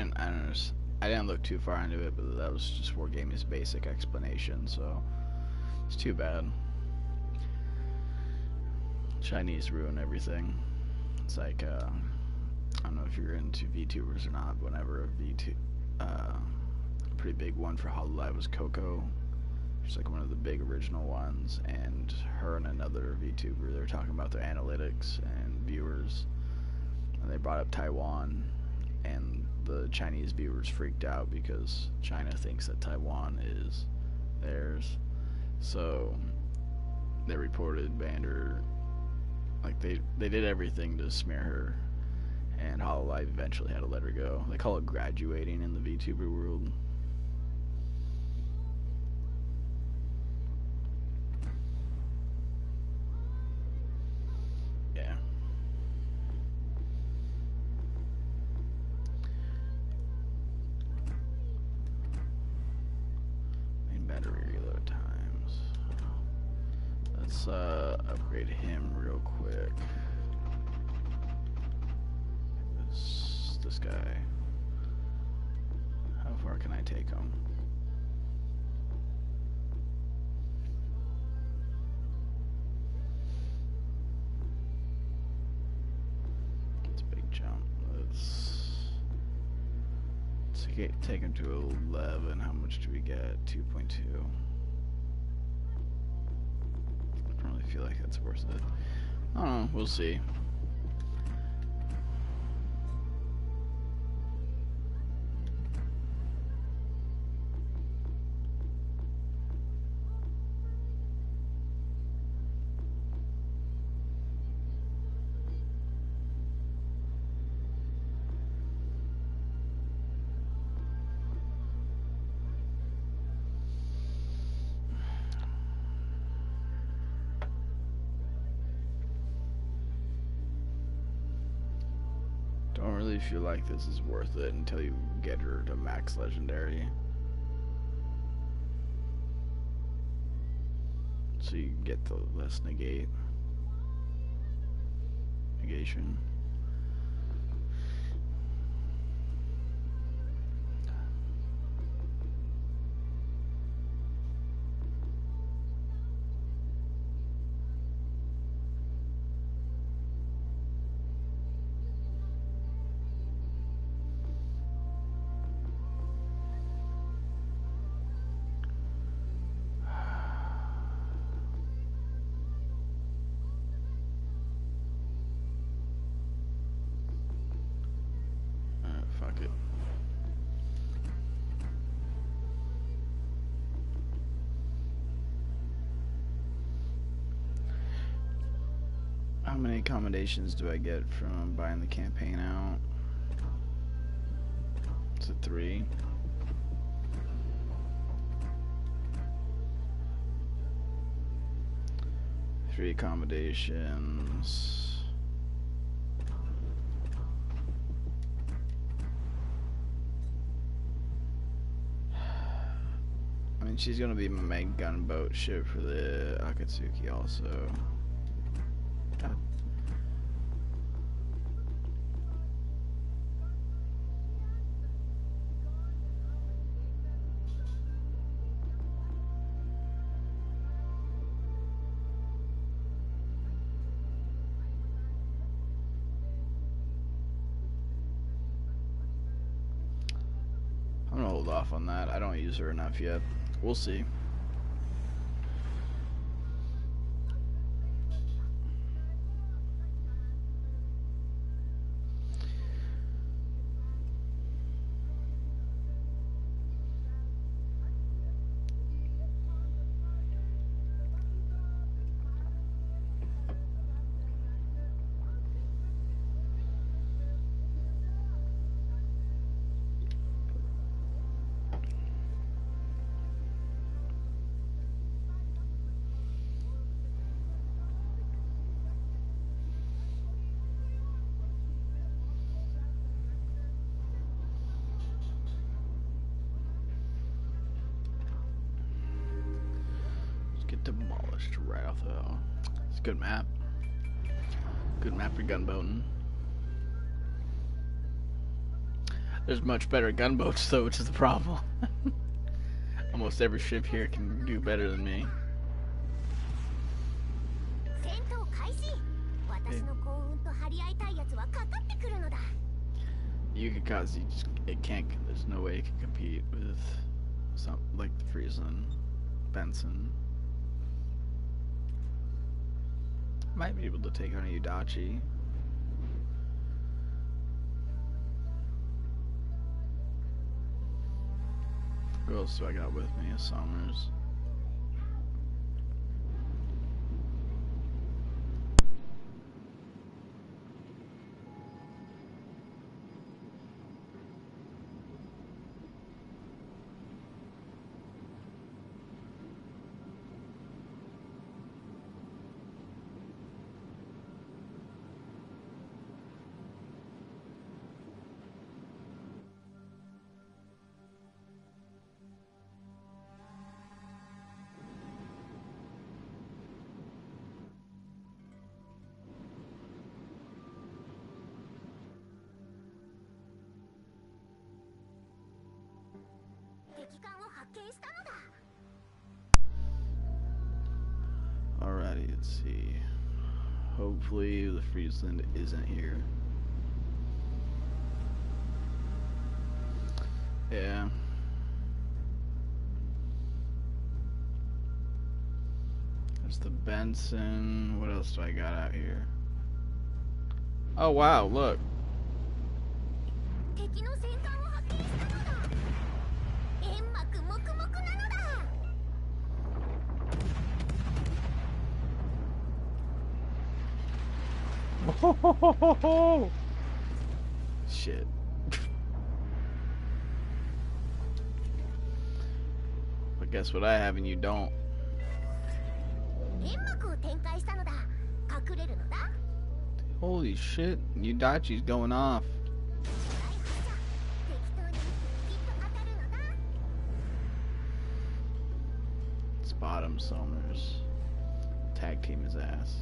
didn't look too far into it, but that was just Wargaming's basic explanation, so it's too bad. Chinese ruin everything. It's like, I don't know if you're into VTubers or not, but whenever a pretty big one for HoloLive was Coco. She's like one of the big original ones, and her and another VTuber, they were talking about their analytics and viewers, and they brought up Taiwan, and the Chinese viewers freaked out because China thinks that Taiwan is theirs. So they reported, banned her. Like they did everything to smear her, and Hololive eventually had to let her go. They call it graduating in the VTuber world. Yeah. Main battery reload times. Let's upgrade him real quick. This guy. How far can I take him? It's a big jump. Let's take him to 11. How much do we get? 2.2. I don't really feel like that's worth it. I don't know. We'll see. Don't really feel like this is worth it until you get her to max legendary. So you get the less negation. Fuck it. How many accommodations do I get from buying the campaign out? Is it 3? Three accommodations. I mean, she's gonna be my main gunboat ship for the Akatsuki also. God. I'm gonna hold off on that. I don't use her enough yet. We'll see. Demolished right off the. It's a good map. Good map for gunboating. There's much better gunboats though, which is the problem. Almost every ship here can do better than me. Yukikaze, it can't. There's no way it can compete with some like the Friesland, Benson. Might be able to take on a Udachi. Who else do I got with me? Summers. Alrighty, let's see. Hopefully the Friesland isn't here. Yeah. There's the Benson. What else do I got out here? Oh wow, look. Shit. But guess what I have and you don't. Holy shit, Yudachi's going off. Spot him, Summers. Tag team his ass.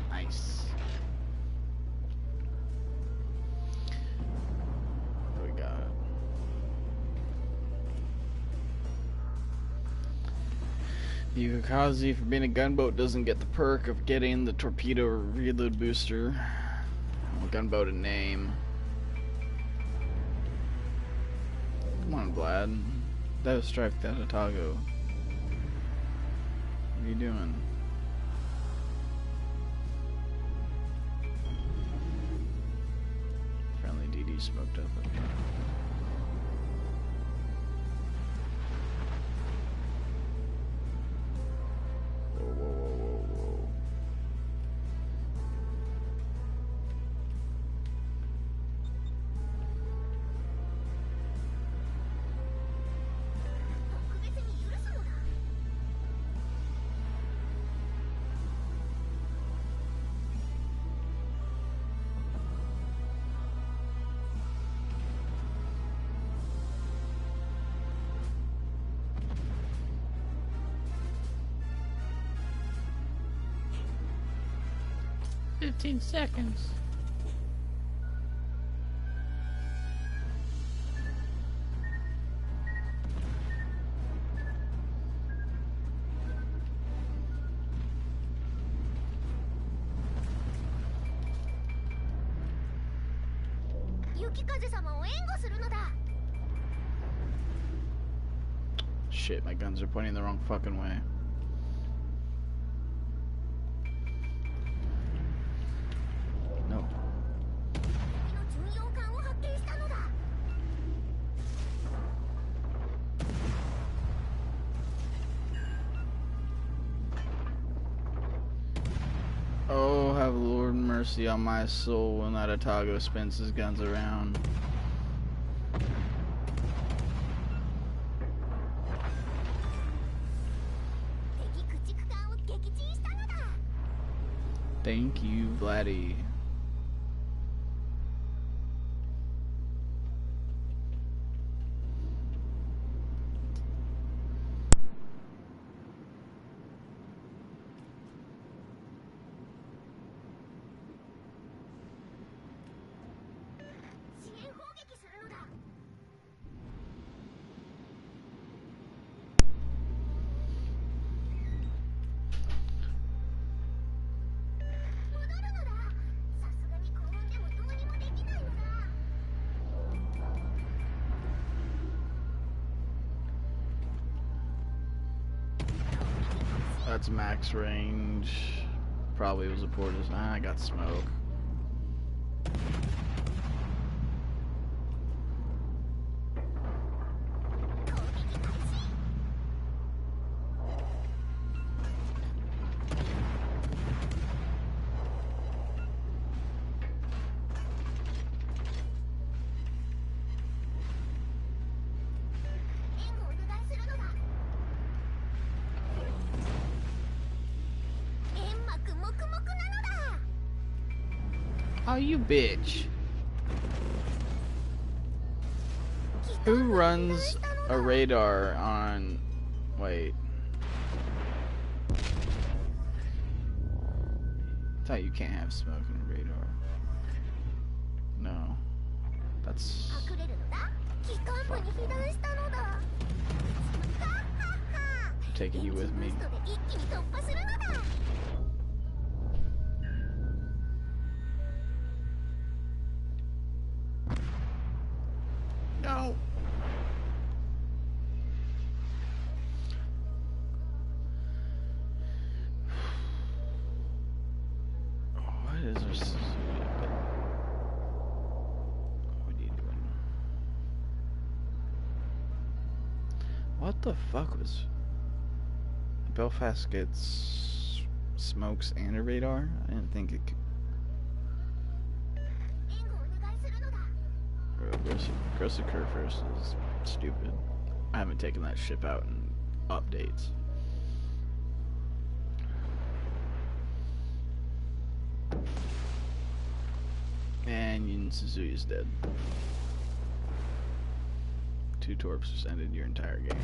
Nice. What we got? Yukazi, for being a gunboat, doesn't get the perk of getting the torpedo reload booster. Gunboat a name. Come on, Vlad. That was Strife Otago. What are you doing? Friendly DD smoked up. Whoa, whoa, whoa, whoa, whoa. Seconds. Shit, my guns are pointing the wrong fucking way. Nope. Oh, have Lord mercy on my soul when that Otago spins his guns around. Thank you, Vladdy. That's max range. Probably was a poor design. I got smoke. Oh, you bitch. Who runs a radar on... Wait. I thought you can't have smoke in a radar. No. That's... Fuck. I'm taking you with me. No. What is this? What are you doing? What the fuck was... Belfast gets smokes and a radar? I didn't think it could... Gross occur first is stupid. I haven't taken that ship out in updates. And Yin Suzui's dead. 2 torps just ended your entire game.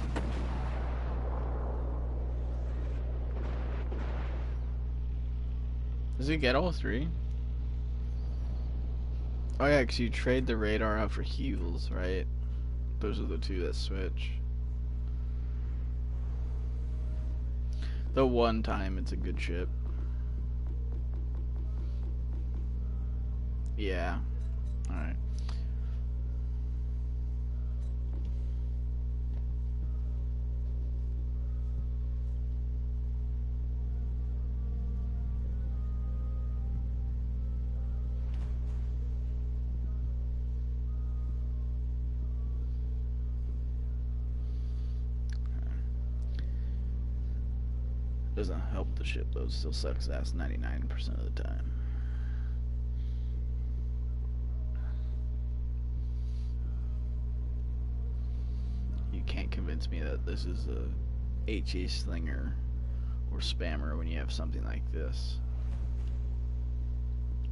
Does he get all 3? Oh yeah, because you trade the radar out for heals, right? Those are the 2 that switch. The one time it's a good ship. Yeah. Alright. Doesn't help the ship though, it still sucks ass 99% of the time. You can't convince me that this is a HE slinger or spammer when you have something like this.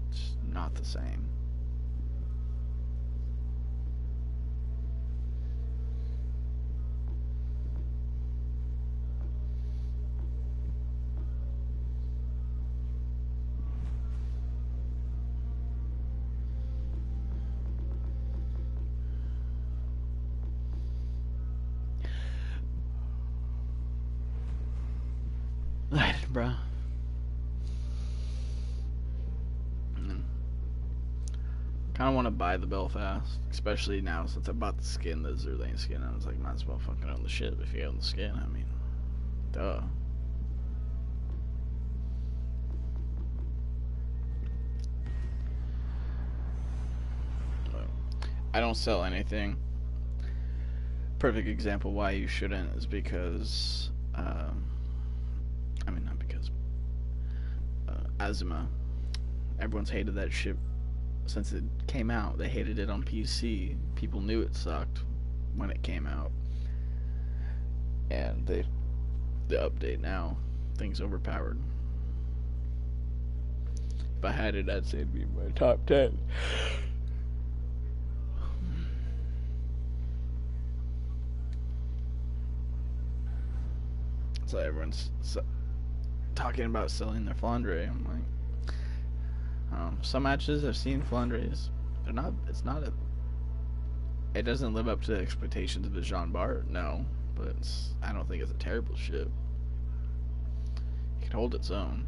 It's not the same. Bruh. Kind of want to buy the Belfast, especially now since I bought the skin, the Zerlane skin. I was like, might as well fucking own the ship if you own the skin. I mean, duh. I don't sell anything. Perfect example why you shouldn't is because, I mean, not because, Azuma, everyone's hated that ship since it came out. They hated it on PC. People knew it sucked when it came out. And the update now, things overpowered. If I had it, I'd say it'd be my top 10. So everyone's talking about selling their Flandre. I'm like, some matches I've seen Flandres. They're not. It's not a. It doesn't live up to the expectations of the Jean Bart. No, but I don't think it's a terrible ship. It can hold its own.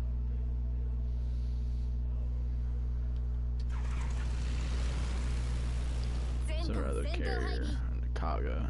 It's our other carrier, Kaga.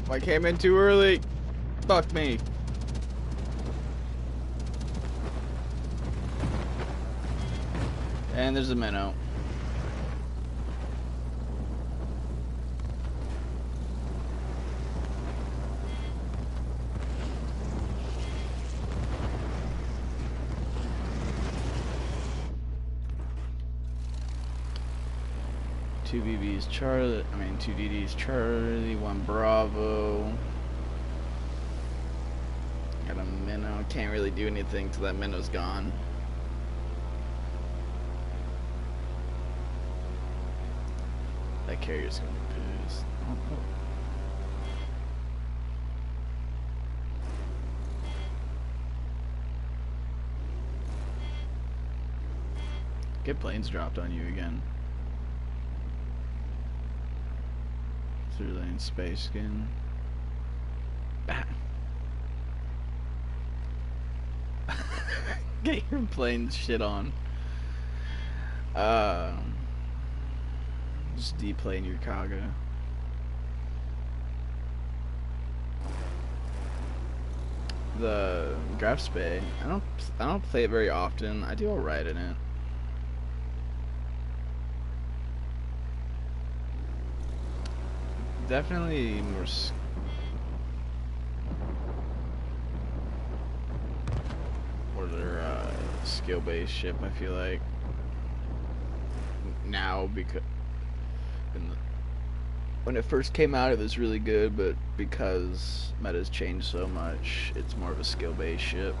No, I came in too early. Fuck me. And there's a minnow. Two BBs Charlie, two DDs Charlie, one Bravo. Got a minnow, can't really do anything till that minnow's gone. That carrier's gonna be pissed. Oh. Get planes dropped on you again. Through lane space skin. Bah. Get your plane shit on. Just deplane your cargo. The Graf Spay, I don't play it very often. I do alright in it. Definitely more skill-based ship, I feel like. Now, because when it first came out, it was really good, but because meta's changed so much, it's more of a skill-based ship.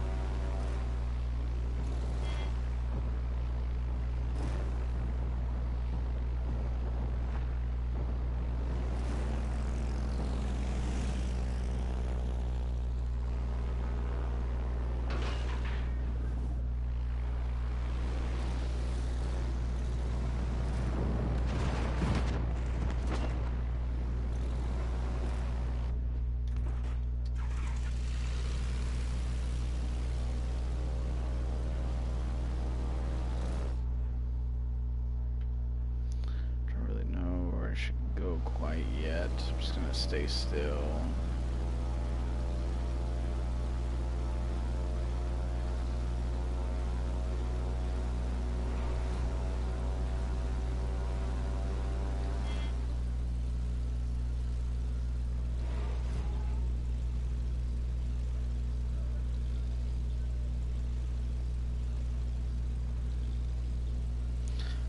Quite yet. I'm just gonna stay still.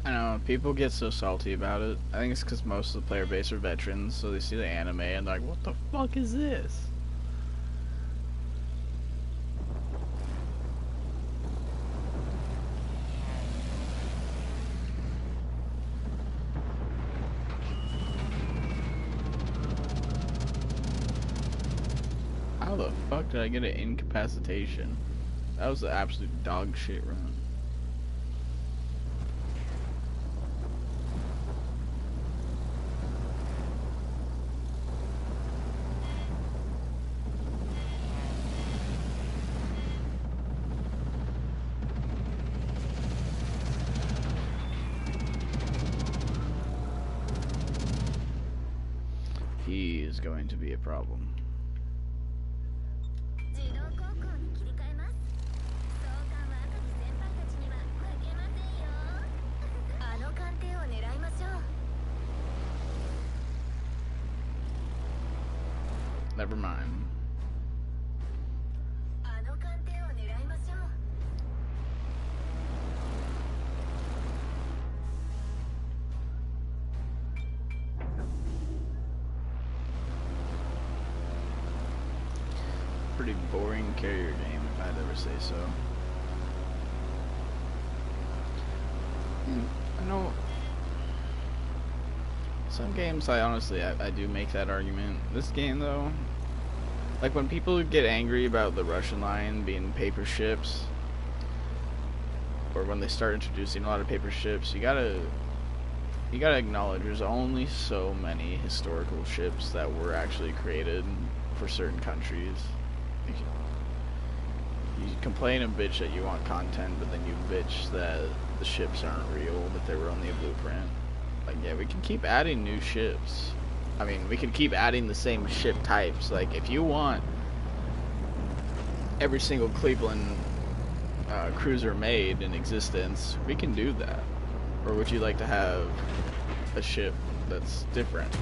I know, people get so salty about it. I think it's because most of the player base are veterans, so they see the anime and they're like, what the fuck is this? How the fuck did I get an incapacitation? That was the absolute dog shit run. He is going to be a problem. Never mind. Pretty boring carrier game, if I'd ever say so. I know some games I honestly do make that argument. This game though, like when people get angry about the Russian line being paper ships, or when they start introducing a lot of paper ships, you gotta acknowledge there's only so many historical ships that were actually created for certain countries. You complain and bitch that you want content, but then you bitch that the ships aren't real, that they were only a blueprint. Like, yeah, we can keep adding new ships, I mean, we could keep adding the same ship types. Like, if you want every single Cleveland cruiser made in existence, we can do that. Or would you like to have a ship that's different?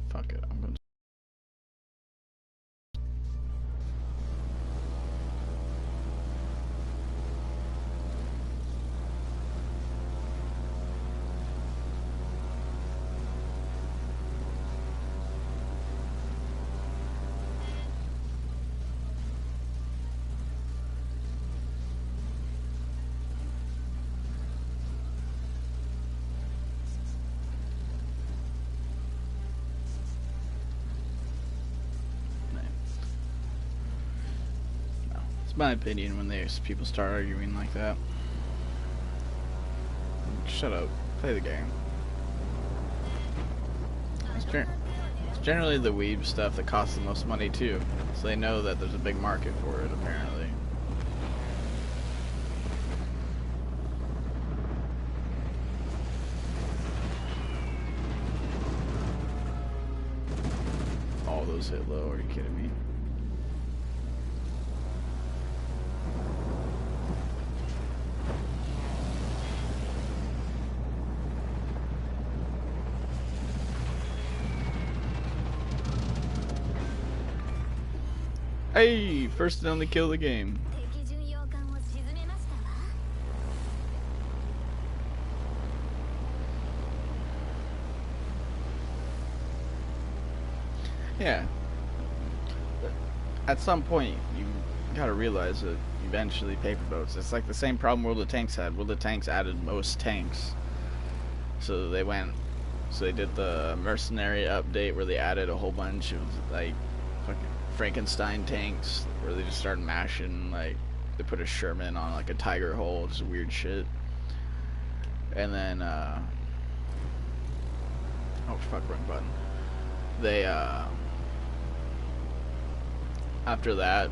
Fuck it, I'm going to... It's my opinion when people start arguing like that. Shut up. Play the game. It's generally the weeb stuff that costs the most money too. So they know that there's a big market for it, apparently. All those hit low, are you kidding me? Hey, first and only kill of the game. Yeah. At some point, you gotta realize that eventually paper boats. It's like the same problem World of Tanks had. World of Tanks added most tanks. So they did the mercenary update where they added a whole bunch of like fucking Frankenstein tanks where they just started mashing, like they put a Sherman on like a Tiger hull, just weird shit. And then oh fuck, wrong button. They after that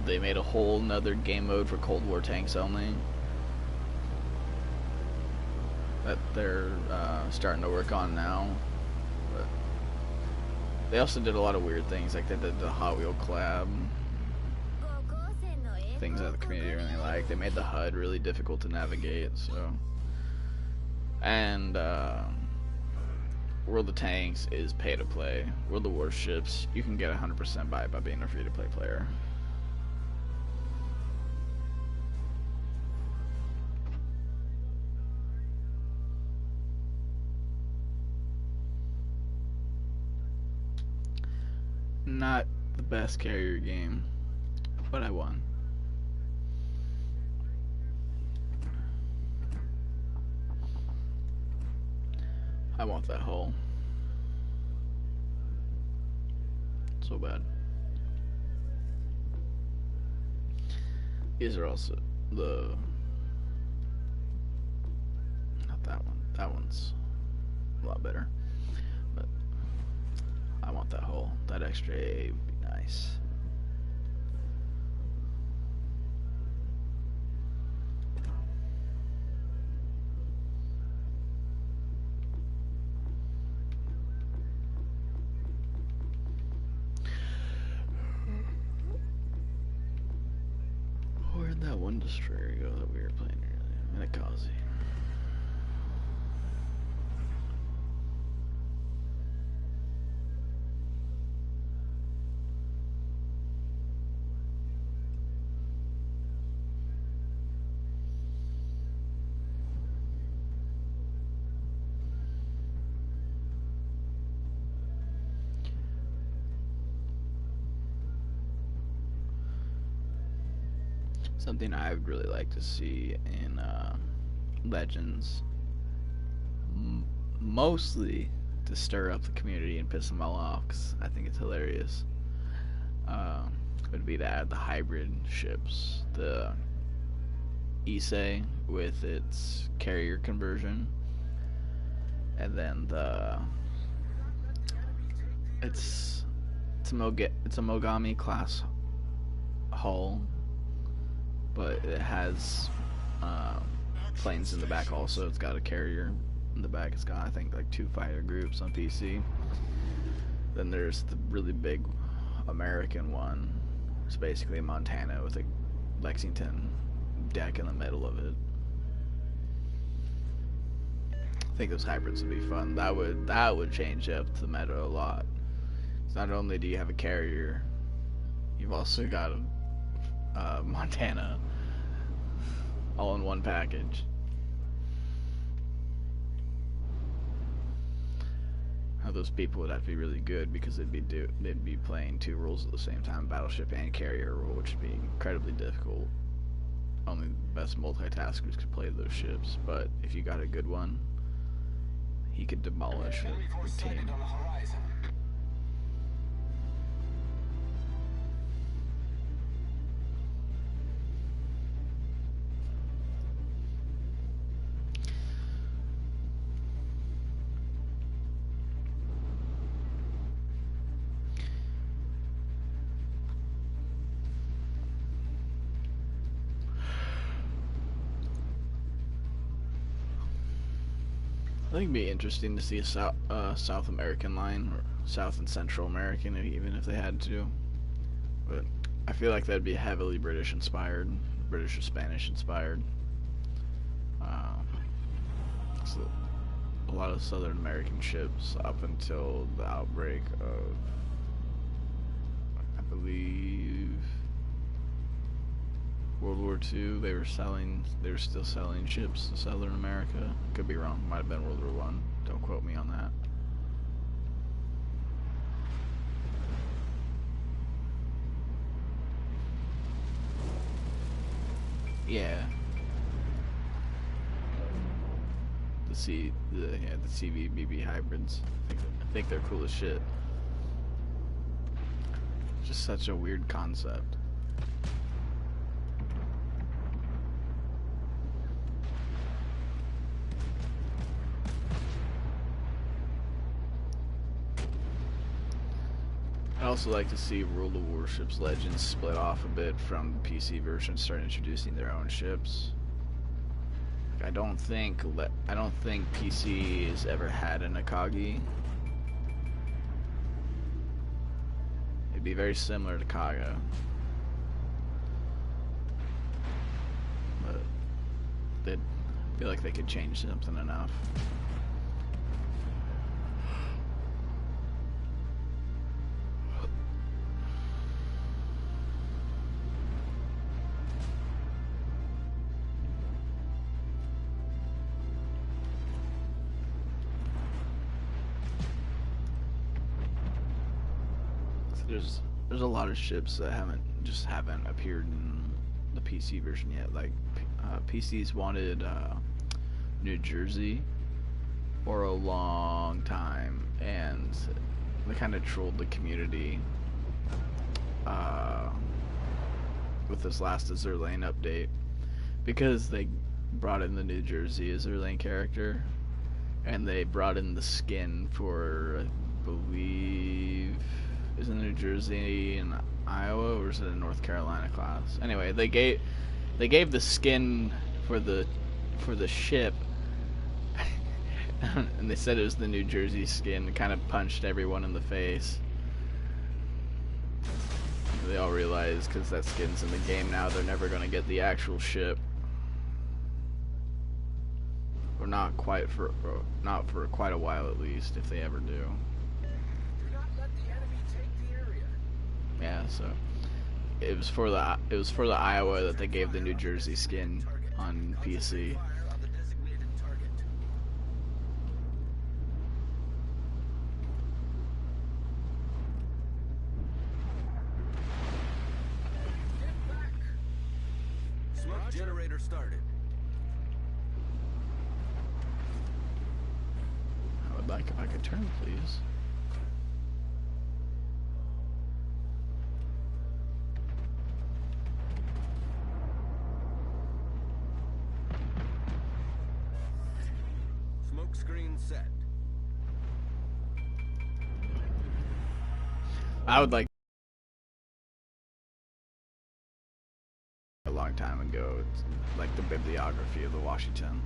they made a whole nother game mode for Cold War tanks only that they're starting to work on now. But they also did a lot of weird things, like they did the Hot Wheel collab, things that the community really liked. They made the HUD really difficult to navigate, so. And World of Tanks is pay to play. World of Warships, you can get 100% by being a free to play player. Not the best carrier game, but I won. I want that hull so bad. These are also not that one. That one's a lot better. But I want that hull. That extra A would be nice. Where'd that one destroyer go that we were playing earlier? Minakazi. Something I would really like to see in Legends mostly to stir up the community and piss them all off, 'cause I think it's hilarious. Would be to add the hybrid ships, the Issei with its carrier conversion, and then it's a Mogami class hull, but it has planes in the back also. It's got a carrier in the back. It's got, I think, like 2 fighter groups on PC. Then there's the really big American one. It's basically Montana with a Lexington deck in the middle of it. I think those hybrids would be fun. That would change up the meta a lot. So not only do you have a carrier, you've also got a Montana all in one package. Now those people would have to be really good, because they'd be playing 2 roles at the same time, battleship and carrier role, which would be incredibly difficult. Only the best multitaskers could play those ships, but if you got a good one, he could demolish a team. I think it'd be interesting to see a South American line, or South and Central American, even if they had to. But I feel like that'd be heavily British inspired, British or Spanish inspired. So a lot of Southern American ships up until the outbreak of, I believe, World War II, they were still selling ships to Southern America. Could be wrong, might have been World War I. Don't quote me on that. Yeah. The CVBB hybrids. I think they're cool as shit. Just such a weird concept. I'd also like to see World of Warships Legends split off a bit from the PC version, start introducing their own ships. I don't think PC has ever had an Akagi. It'd be very similar to Kaga, but they'd feel like they could change something enough. There's a lot of ships that haven't appeared in the PC version yet. Like PCs wanted New Jersey for a long time, and they kind of trolled the community with this last Azur Lane update, because they brought in the New Jersey Azur Lane character, and they brought in the skin for, I believe, is it New Jersey and Iowa, or is it a North Carolina class? Anyway, they gave the skin for the ship, and they said it was the New Jersey skin. Kind of punched everyone in the face. They all realized, because that skin's in the game now, they're never going to get the actual ship, or not for quite a while at least, if they ever do. Yeah, so it was for the Iowa that they gave the New Jersey skin on PC. Smoke generator started. would like if I could turn, please. Smoke screen set. I would like a long time ago, it's like the bibliography of the Washington.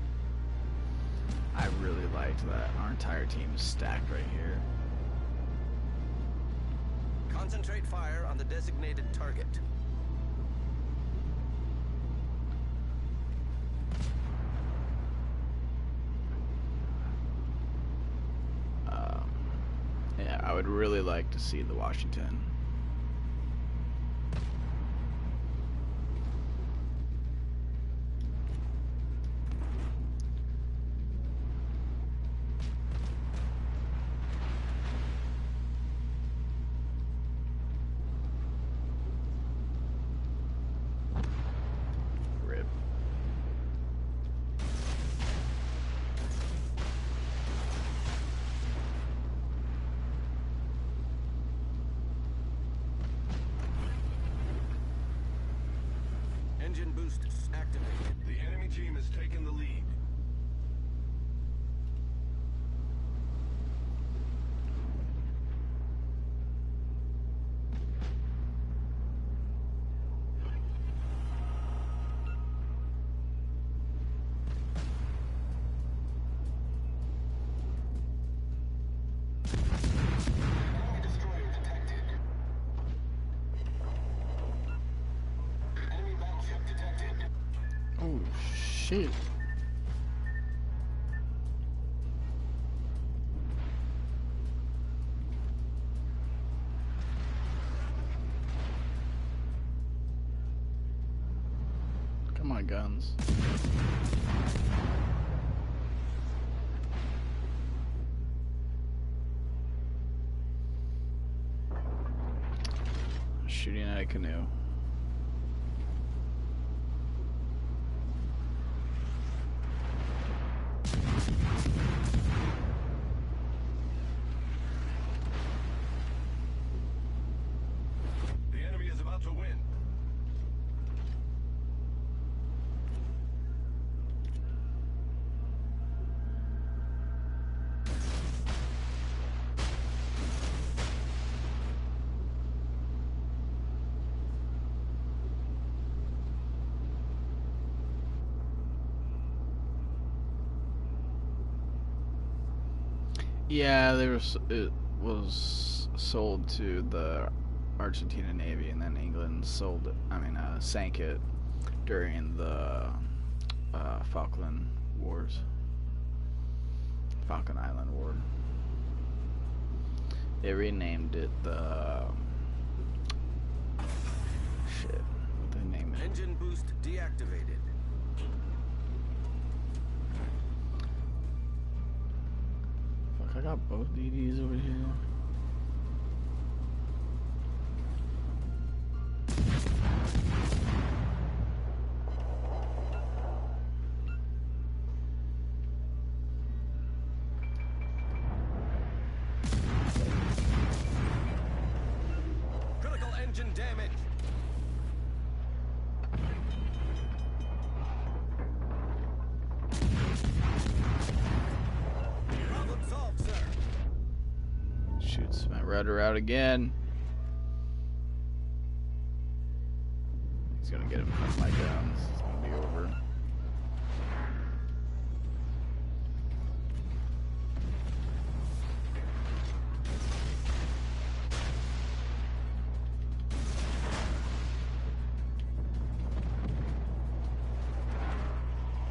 I really liked that. Our entire team is stacked right here. Concentrate fire on the designated target. Yeah, I would really like to see the Washington. Rip. Engine boost activated. The enemy team has taken the lead. Enemy destroyer detected. Enemy battleship detected. Oh shit. Come on, guns. Shooting at a canoe. The enemy is about to win. Yeah, it was sold to the Argentina Navy, and then England sold it. Sank it during the Falkland Wars, Falkland Island War. They renamed it the shit. What they named it? Engine boost deactivated. Fuck, I got both DDs over here. Critical engine damage. Problem solved, sir. Shoots my rudder out again. He's gonna get him from my guns. It's gonna be over.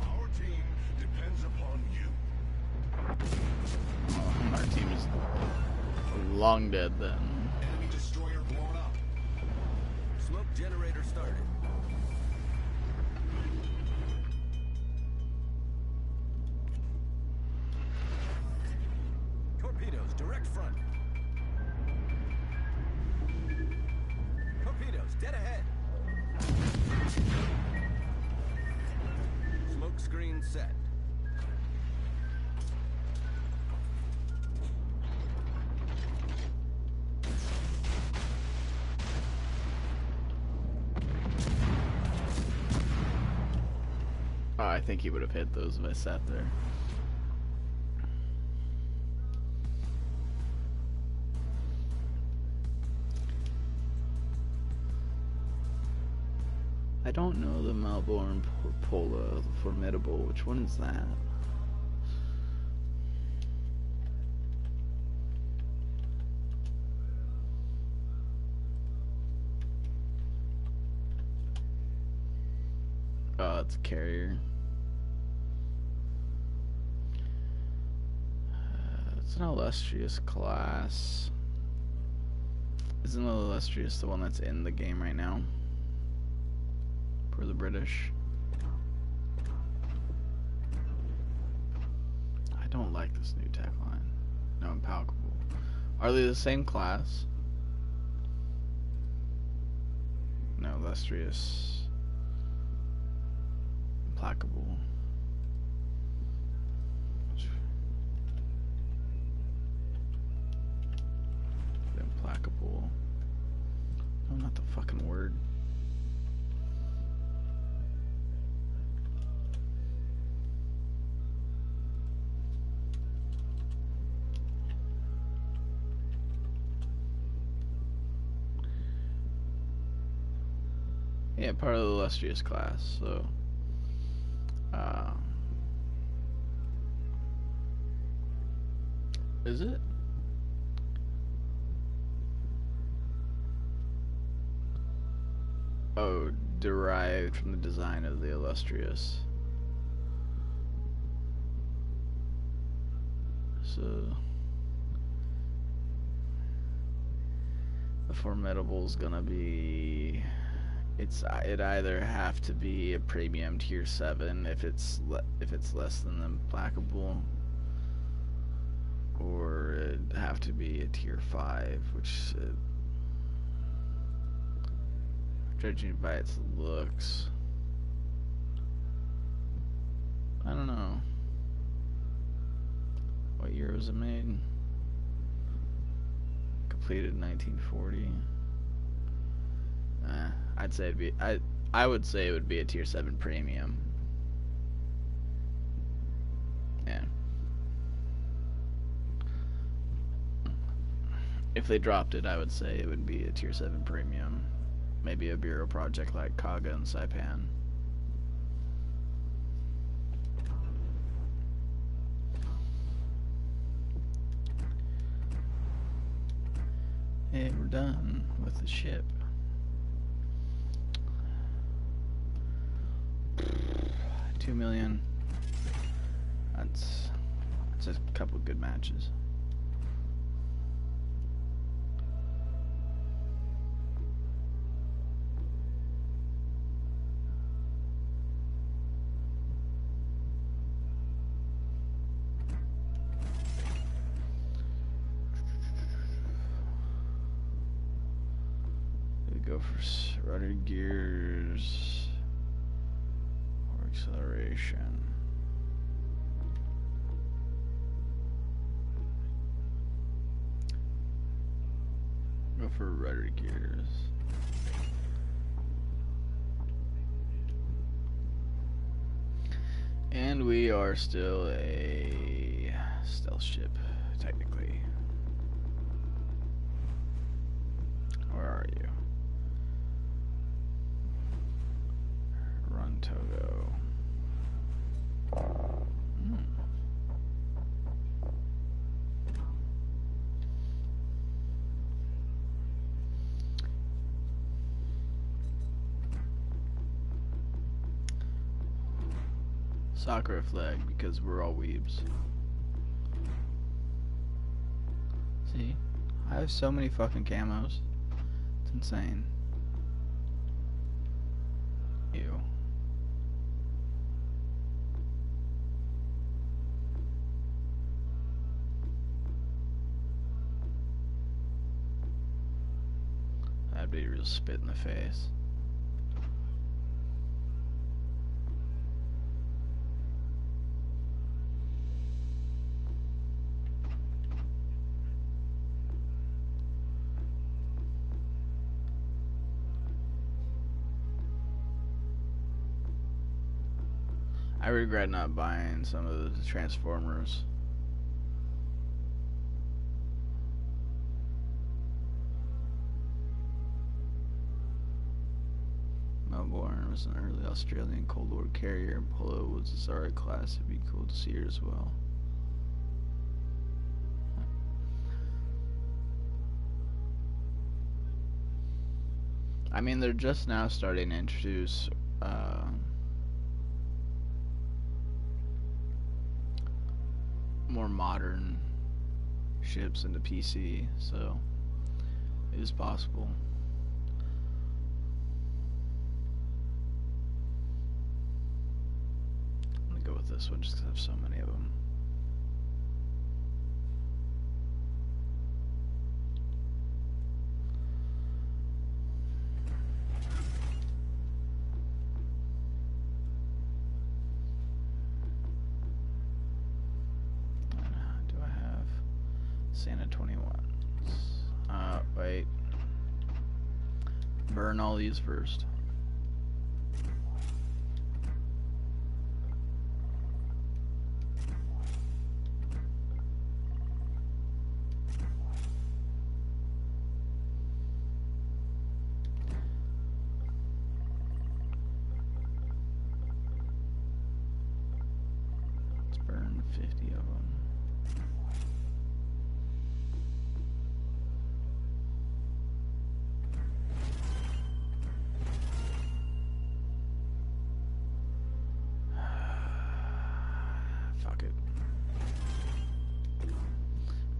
Our team depends upon you. Oh, our team is long dead then. Enemy destroyer blown up. Smoke generator started. Torpedoes, direct front. Torpedoes, dead ahead. Smoke screen set. Oh, I think he would have hit those if I sat there. I don't know the Melbourne Pola, the Formidable. Which one is that? Oh, it's a carrier. It's an illustrious class. Isn't illustrious the one that's in the game right now? For the British. I don't like this new tech line. No, impalpable. Are they the same class? No, illustrious. Implacable. Implacable. No, not the fucking word. Yeah, part of the illustrious class, so is it? Oh, derived from the design of the illustrious. So the formidable is gonna be. It either have to be a premium tier 7 if it's less than the implacable, or it'd have to be a tier 5, which judging by its looks, I don't know. What year was it made? Completed 1940. I'd say it'd be I would say it would be a tier 7 premium. Yeah. If they dropped it, I would say it would be a tier 7 premium. Maybe a bureau project like Kaga and Saipan. Hey, we're done with the ship. $2 million. That's a couple of good matches. We go for rudder gears or acceleration. Go for rudder gears. And we are still a stealth ship, technically. Where are you? Run Togo. Sakura flag, because we're all weebs. See? I have so many fucking camos. It's insane. Ew. That'd be a real spit in the face. I regret not buying some of the Transformers. Melbourne was an early Australian Cold War carrier, and Polo was a Zara class. It'd be cool to see her as well. I mean, they're just now starting to introduce more modern ships into PC, so it is possible. I'm gonna go with this one just because I have so many of them. Santa 21. Wait. Burn all these first. Let's burn 50 of them.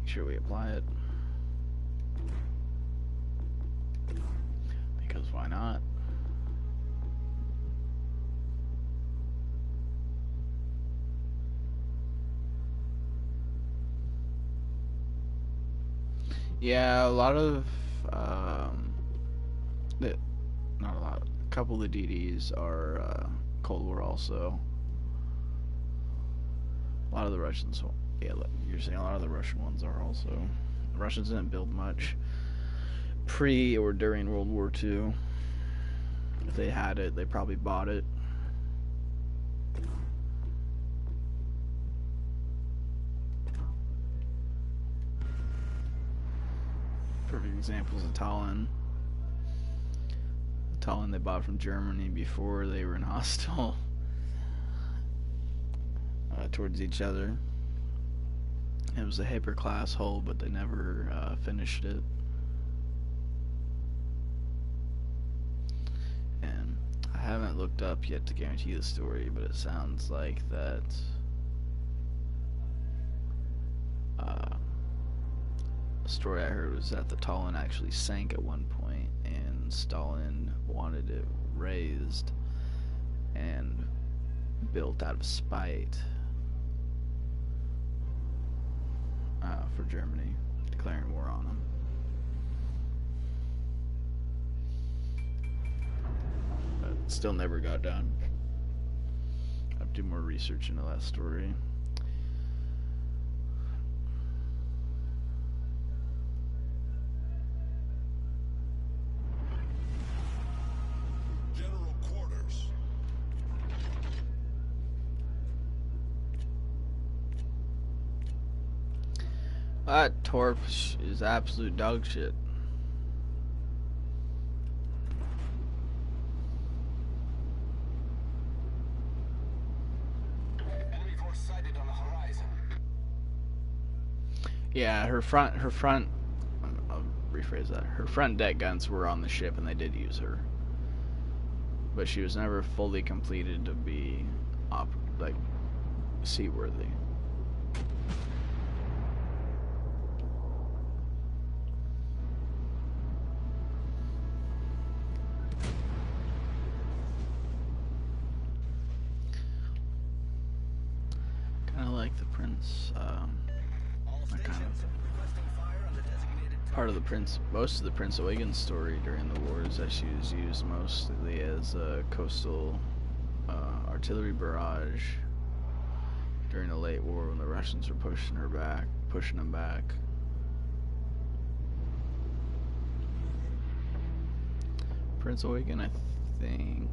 Sure we apply it, because why not? Yeah, a lot of not a lot, a couple of the DDs are Cold War also. A lot of the Russians, yeah, you're saying a lot of the Russian ones are also. The Russians didn't build much pre or during World War II. If they had it, they probably bought it. Perfect examples of Tallinn. Tallinn they bought from Germany before they were in hostile towards each other. It was a hyper-class hull, but they never finished it. And I haven't looked up yet to guarantee the story, but it sounds like that a story I heard was that the Tallinn actually sank at one point, and Stalin wanted it raised and built out of spite for Germany, declaring war on them. But still never got done. I have to do more research into that story. General quarters. That Torp is absolute dog shit. Enemy force sighted on the horizon. Yeah, her front, I'll rephrase that. Her front deck guns were on the ship and they did use her. But she was never fully completed to be, like, seaworthy. Like the Prince, kind of part of the Prince, most of the Prince Eugen story during the war is that she was used mostly as a coastal artillery barrage during the late war when the Russians were pushing them back. Prince Eugen, I think,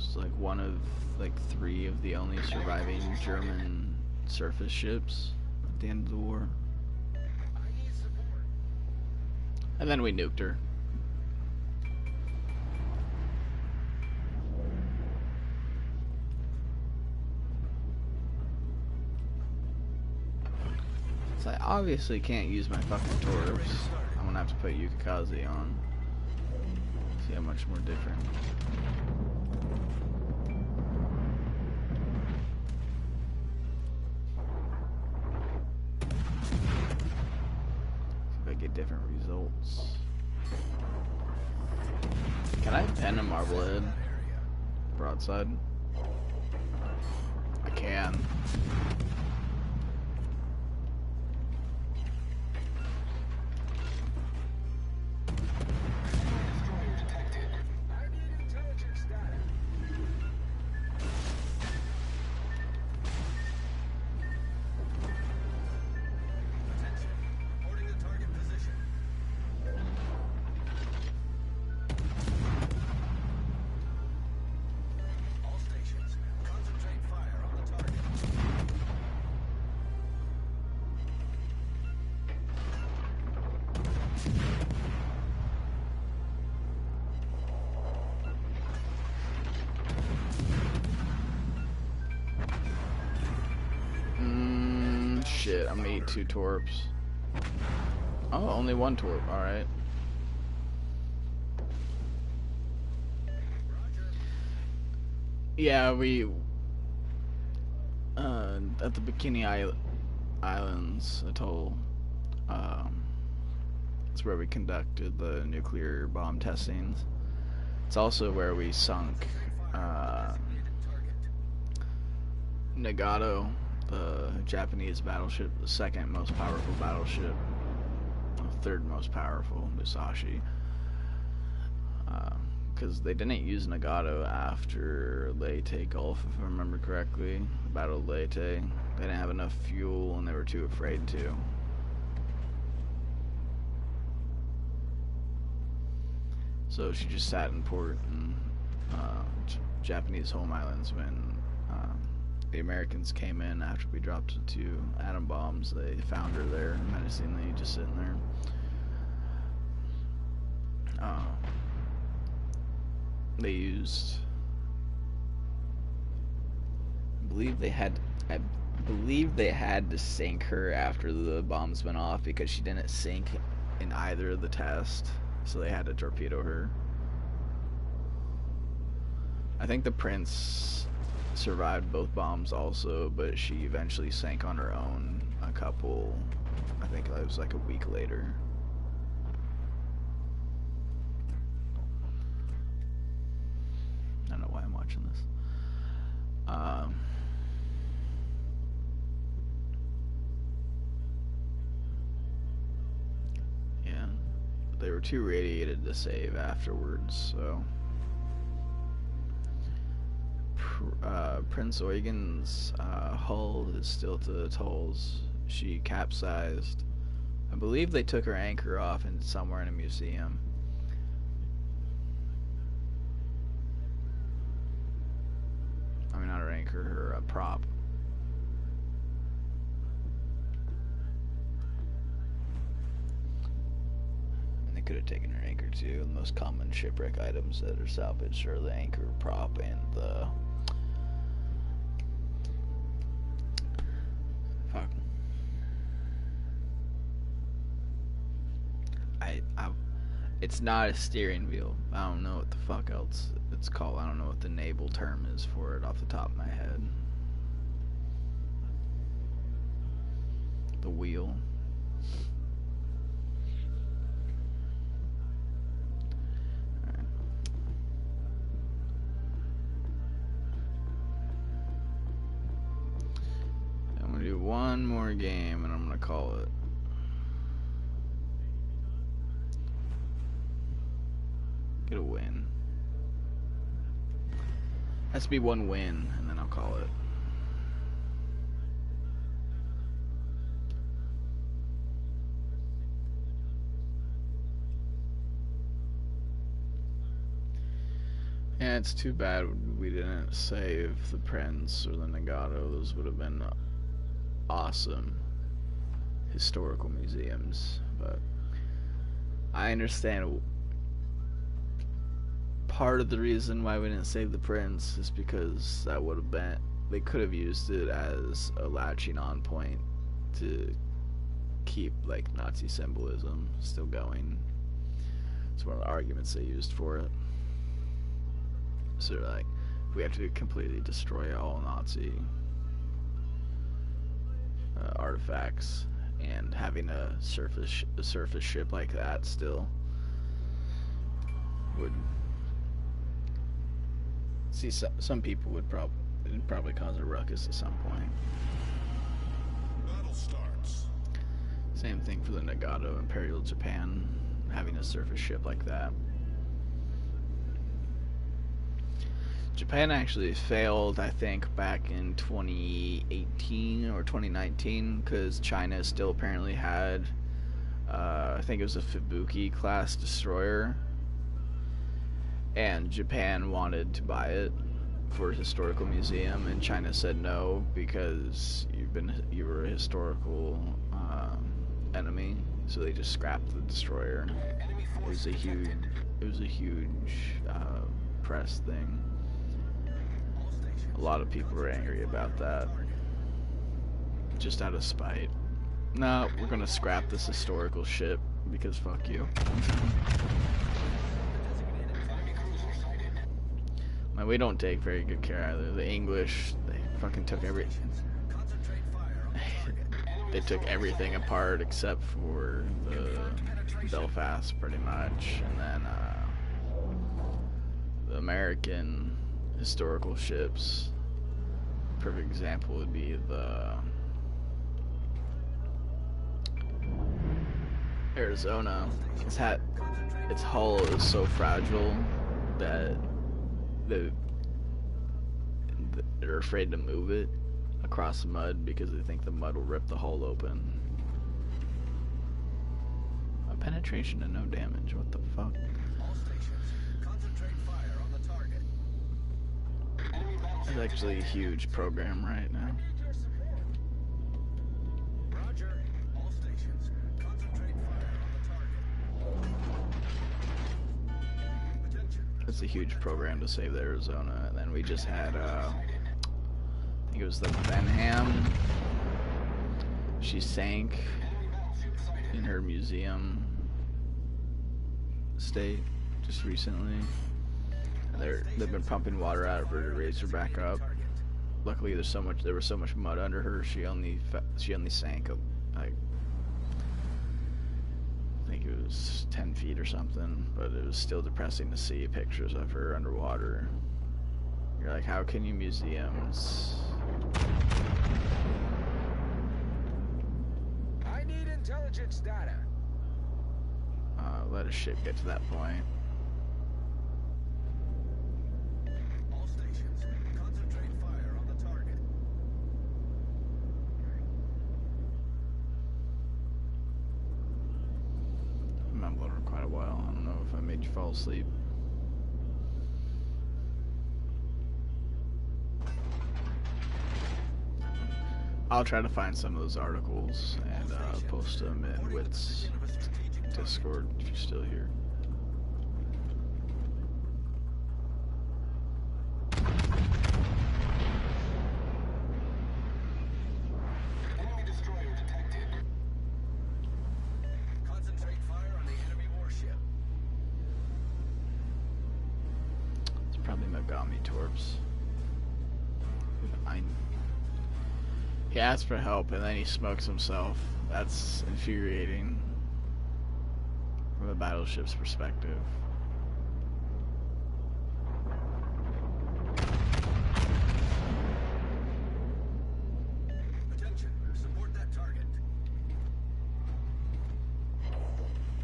It's like one of like 3 of the only surviving German surface ships at the end of the war. And then we nuked her. So I obviously can't use my fucking torps. I'm gonna have to put Yukikaze on. See how much more different. See if I get different results. Can I pen a Marblehead broadside? I can. Shit, I'm gonna eat 2 torps. Oh, only 1 torp, alright. Yeah, we at the Bikini Islands atoll, it's where we conducted the nuclear bomb testings. It's also where we sunk Nagato, the Japanese battleship, the 2nd most powerful battleship, the 3rd most powerful, Musashi. Because they didn't use Nagato after Leyte Gulf, if I remember correctly. The Battle of Leyte. They didn't have enough fuel and they were too afraid to. So she just sat in port in Japanese home islands when the Americans came in after we dropped 2 atom bombs. They found her there, menacingly, just sitting there. They used, I believe they had to sink her after the bombs went off because she didn't sink in either of the tests, so they had to torpedo her. I think the Prince survived both bombs also, but she eventually sank on her own a couple, I think it was like a week later. I don't know why I'm watching this. Yeah, they were too radiated to save afterwards, so Prince Eugen's hull is still to the atolls. She capsized. I believe they took her anchor off and somewhere in a museum. I mean, not her anchor, her prop. And they could have taken her anchor too. The most common shipwreck items that are salvaged are the anchor, prop, and the fuck. It's not a steering wheel. I don't know what the fuck else it's called. I don't know what the naval term is for it off the top of my head. The wheel. Alright. I'm gonna do one more game and I'm gonna call it. Get a win. Has to be 1 win, and then I'll call it. Yeah, Yeah, it's too bad we didn't save the Prince or the Nagato. Those would have been awesome historical museums. But I understand part of the reason why we didn't save the Prince is because that would have been, they could have used it as a latching on point to keep like Nazi symbolism still going. It's one of the arguments they used for it. So they're like, we have to completely destroy all Nazi artifacts, and having a surface ship like that still would see some people would probably cause a ruckus at some point. Battle starts. Same thing for the Nagato, Imperial Japan having a surface ship like that. Japan actually failed, I think, back in 2018 or 2019, because China still apparently had, I think it was a Fubuki class destroyer, and Japan wanted to buy it for a historical museum, and China said no because you were a historical enemy, so they just scrapped the destroyer. It was a huge press thing. A lot of people were angry about that, just out of spite. No, we're gonna scrap this historical ship because fuck you. Man, we don't take very good care either. The English, they fucking took they took everything apart except for the Belfast, pretty much, and then the American historical ships. Perfect example would be the Arizona. Its hull is so fragile that they're afraid to move it across mud because they think the mud will rip the hull open. A penetration and no damage. What the fuck? All stations, concentrate fire on the target. It's actually a huge program right now. Roger. All stations, concentrate fire on the target. Attention. It's a huge program to save the Arizona, and then we just had I think it was the Benham. She sank in her museum state just recently. They've been pumping water out of her to raise her back up. Luckily, there was so much mud under her. She only sank like, I think it was 10 feet or something. But it was still depressing to see pictures of her underwater. You're like, how can you museums? I need intelligence data. Let a ship get to that point. All stations, concentrate fire on the target. I'm mumbling for quite a while. I don't know if I made you fall asleep. I'll try to find some of those articles and post them in Wit's Discord if you're still here. Enemy destroyer detected. Concentrate fire on the enemy warship. It's probably Megami Torps. He asks for help and then he smokes himself. That's infuriating from a battleship's perspective. Attention, support that target.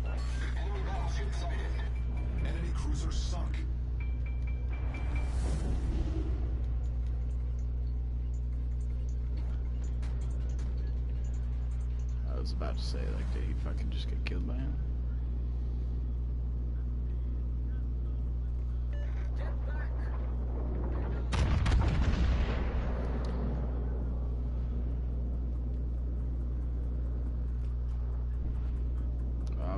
Enemy battleship sighted. Enemy cruiser sunk. I was about to say, like, did he fucking just get killed by him? Get back!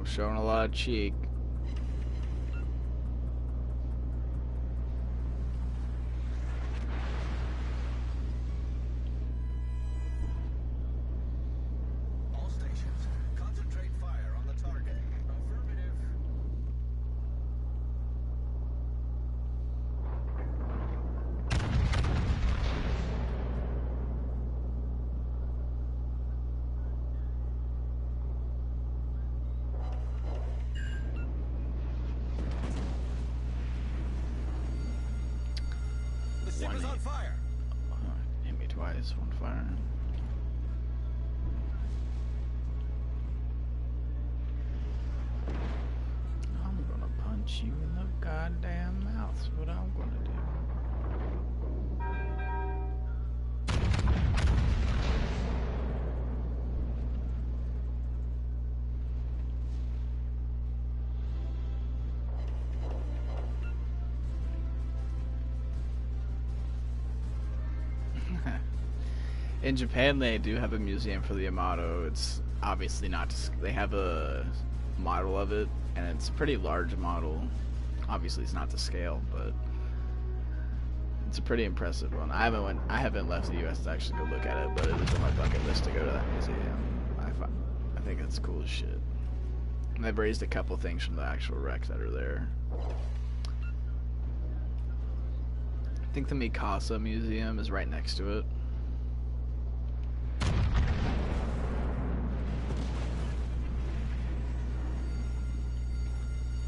showing a lot of cheek. All stations, concentrate fire on the target. Affirmative. The ship is on fire. Hit me twice, one fire. I'm gonna punch you in the goddamn mouth. That's what I'm gonna do. In Japan, they do have a museum for the Yamato. It's obviously not. They have a model of it, and it's a pretty large model. Obviously, it's not to scale, but it's a pretty impressive one. I haven't left the U.S. to actually go look at it, but it is on my bucket list to go to that museum. I think it's cool as shit. And they've raised a couple things from the actual wrecks that are there. I think the Mikasa Museum is right next to it.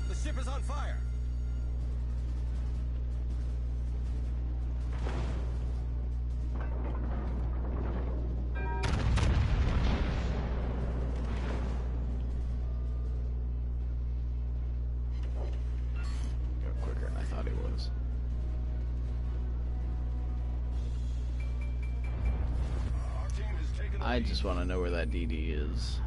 The ship is on fire. Go quicker than I thought he was. Our team has taken the I lead. just want to know where that DD is.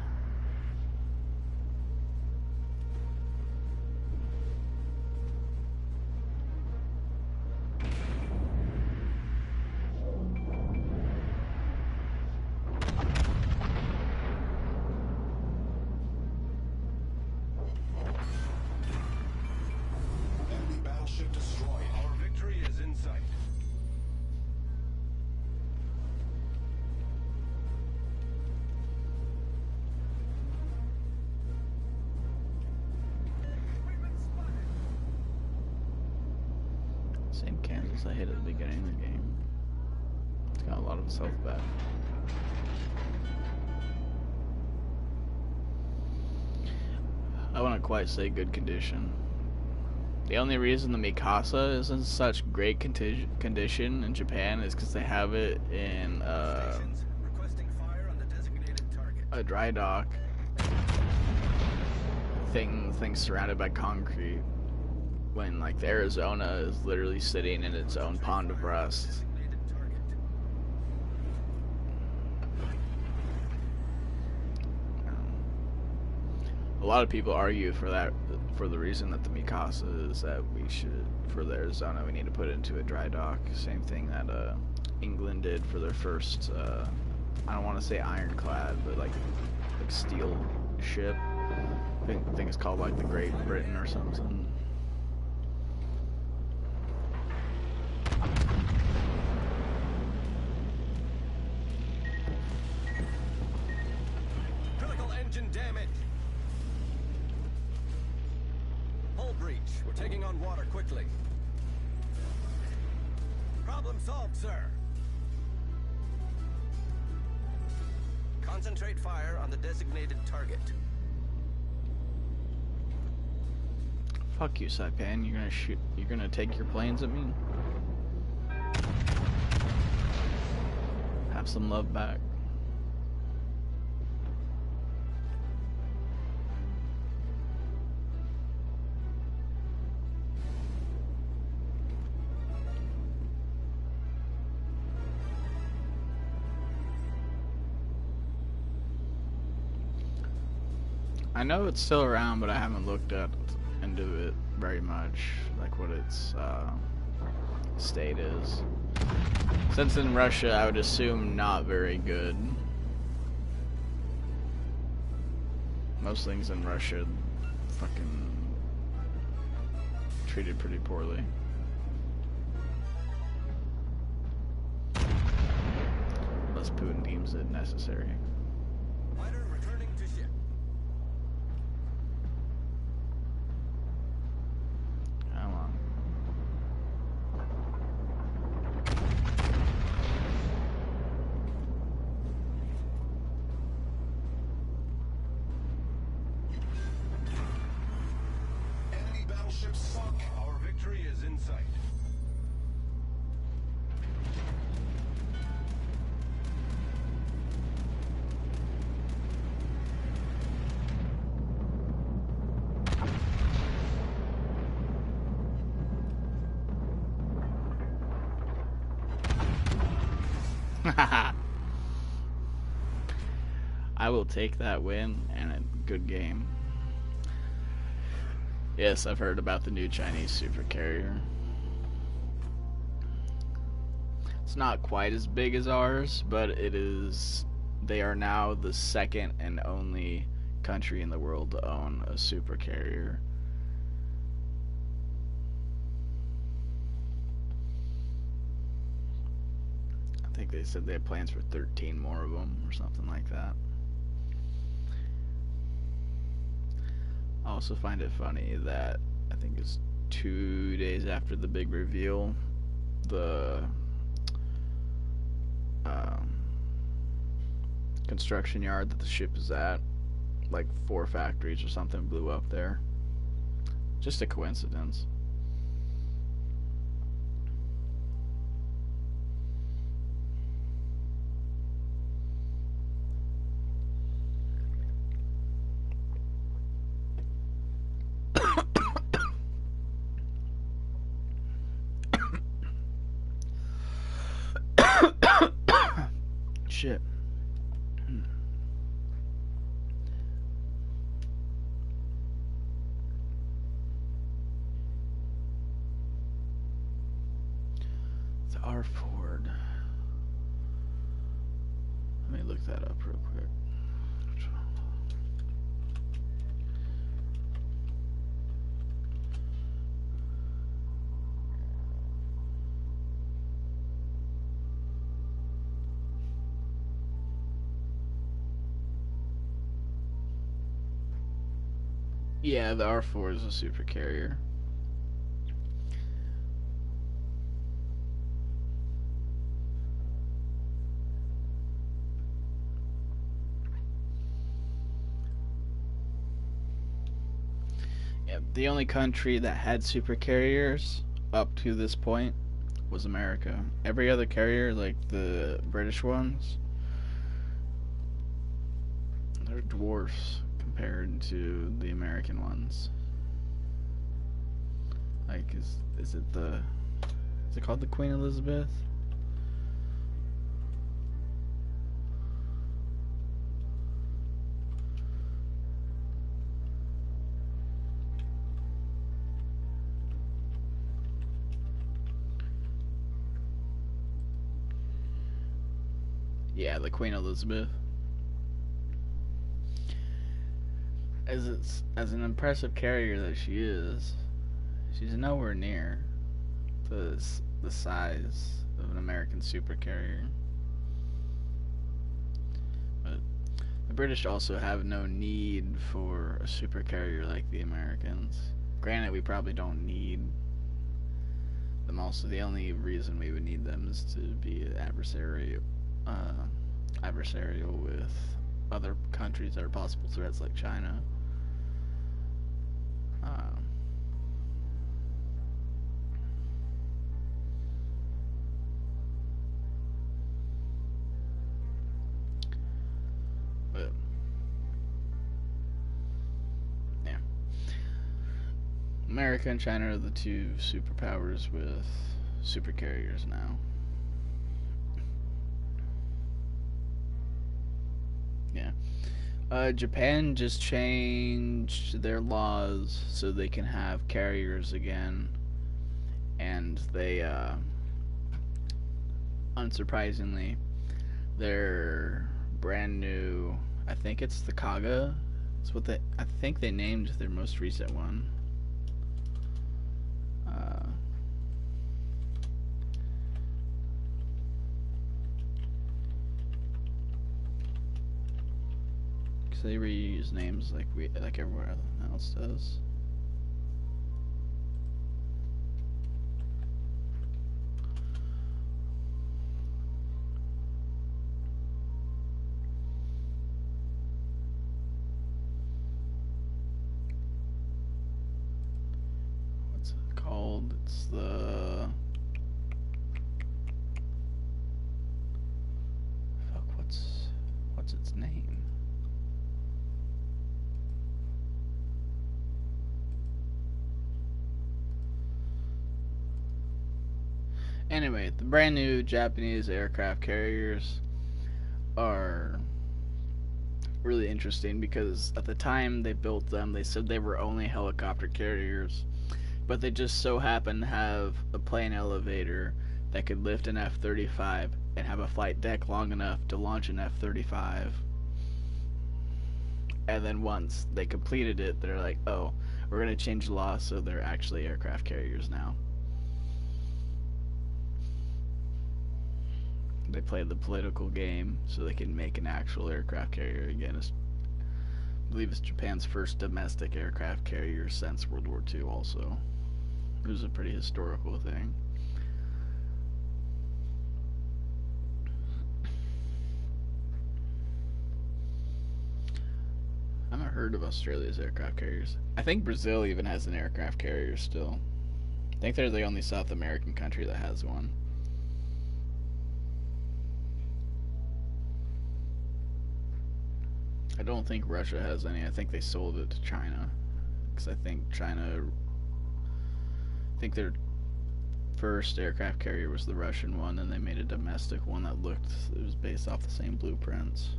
Enemy battleship destroyed. Our victory is in sight. Same Kansas I hit at the beginning of the game. It's got a lot of its health back. I wouldn't quite say good condition. The only reason the Mikasa is in such great condition in Japan is because they have it in Stations, requesting fire on the designated target. a dry dock. Things surrounded by concrete. When like the Arizona is literally sitting in its own pond of rust. Designated target. A lot of people argue for the reason that the Mikasa is that we should, for the Arizona, we need to put it into a dry dock. Same thing that England did for their first, I don't want to say ironclad, but like steel ship. I think it's called like the Great Britain or something. Critical engine damage. Hull breach. We're taking on water quickly. Problem solved, sir. Concentrate fire on the designated target. Fuck you, Saipan. You're gonna take your planes at me? Have some love back. I know it's still around, but I haven't looked into it very much, like what its state is. Since in Russia, I would assume not very good. Most things in Russia fucking treated pretty poorly. Unless Putin deems it necessary. Fighter returning to ship. Come on. Enemy battleship sunk. Our victory is in sight. I will take that win and a good game. Yes, I've heard about the new Chinese supercarrier. It's not quite as big as ours, but it is. They are now the second and only country in the world to own a supercarrier. I think they said they have plans for 13 more of them or something like that. I also find it funny that I think it's 2 days after the big reveal, the construction yard that the ship is at, like 4 factories or something, blew up there. Just a coincidence. Shit. The R Ford. Let me look that up real quick. Yeah, the R4 is a supercarrier. Yeah, the only country that had supercarriers up to this point was America. Every other carrier, like the British ones, they're dwarfs compared to the American ones. Like, is it called the Queen Elizabeth? Yeah, the Queen Elizabeth. As an impressive carrier that she is, she's nowhere near the size of an American supercarrier. But the British also have no need for a supercarrier like the Americans. Granted, we probably don't need them. Also, the only reason we would need them is to be adversarial with other countries that are possible threats, like China. But yeah, America and China are the two superpowers with supercarriers now. Yeah. Japan just changed their laws so they can have carriers again, and they, unsurprisingly, their brand new, I think it's the Kaga That's what I think they named their most recent one. Because they reuse names like everywhere else does. What's it called? It's the... Fuck, what's its name? Anyway, the brand new Japanese aircraft carriers are really interesting because at the time they built them, they said they were only helicopter carriers, but they just so happen to have a plane elevator that could lift an F-35 and have a flight deck long enough to launch an F-35. And then once they completed it, they're like, oh, we're going to change the law so they're actually aircraft carriers now. They played the political game so they can make an actual aircraft carrier again. I believe it's Japan's first domestic aircraft carrier since World War II also. It was a pretty historical thing. I've not heard of Australia's aircraft carriers. I think Brazil even has an aircraft carrier still. I think they're the only South American country that has one. I don't think Russia has any. I think they sold it to China. Because I think their first aircraft carrier was the Russian one, and they made a domestic one that it was based off the same blueprints.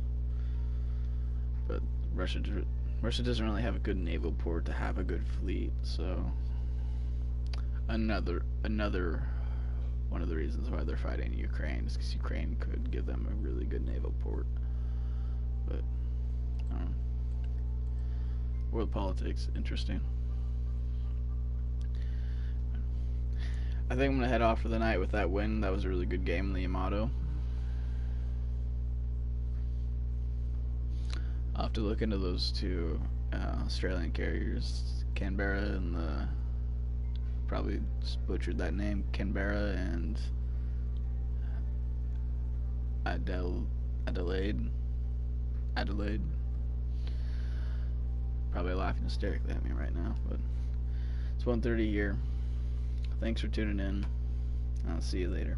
But Russia doesn't really have a good naval port to have a good fleet, so another one of the reasons why they're fighting Ukraine is because Ukraine could give them a really good naval port. But I don't know. World politics, interesting. I think I'm gonna head off for the night with that win. That was a really good game in the Yamato. I'll have to look into those two Australian carriers, Canberra and the, probably butchered that name, Canberra and Adelaide. Probably laughing hysterically at me right now, but it's 1:30 here. Thanks for tuning in. I'll see you later.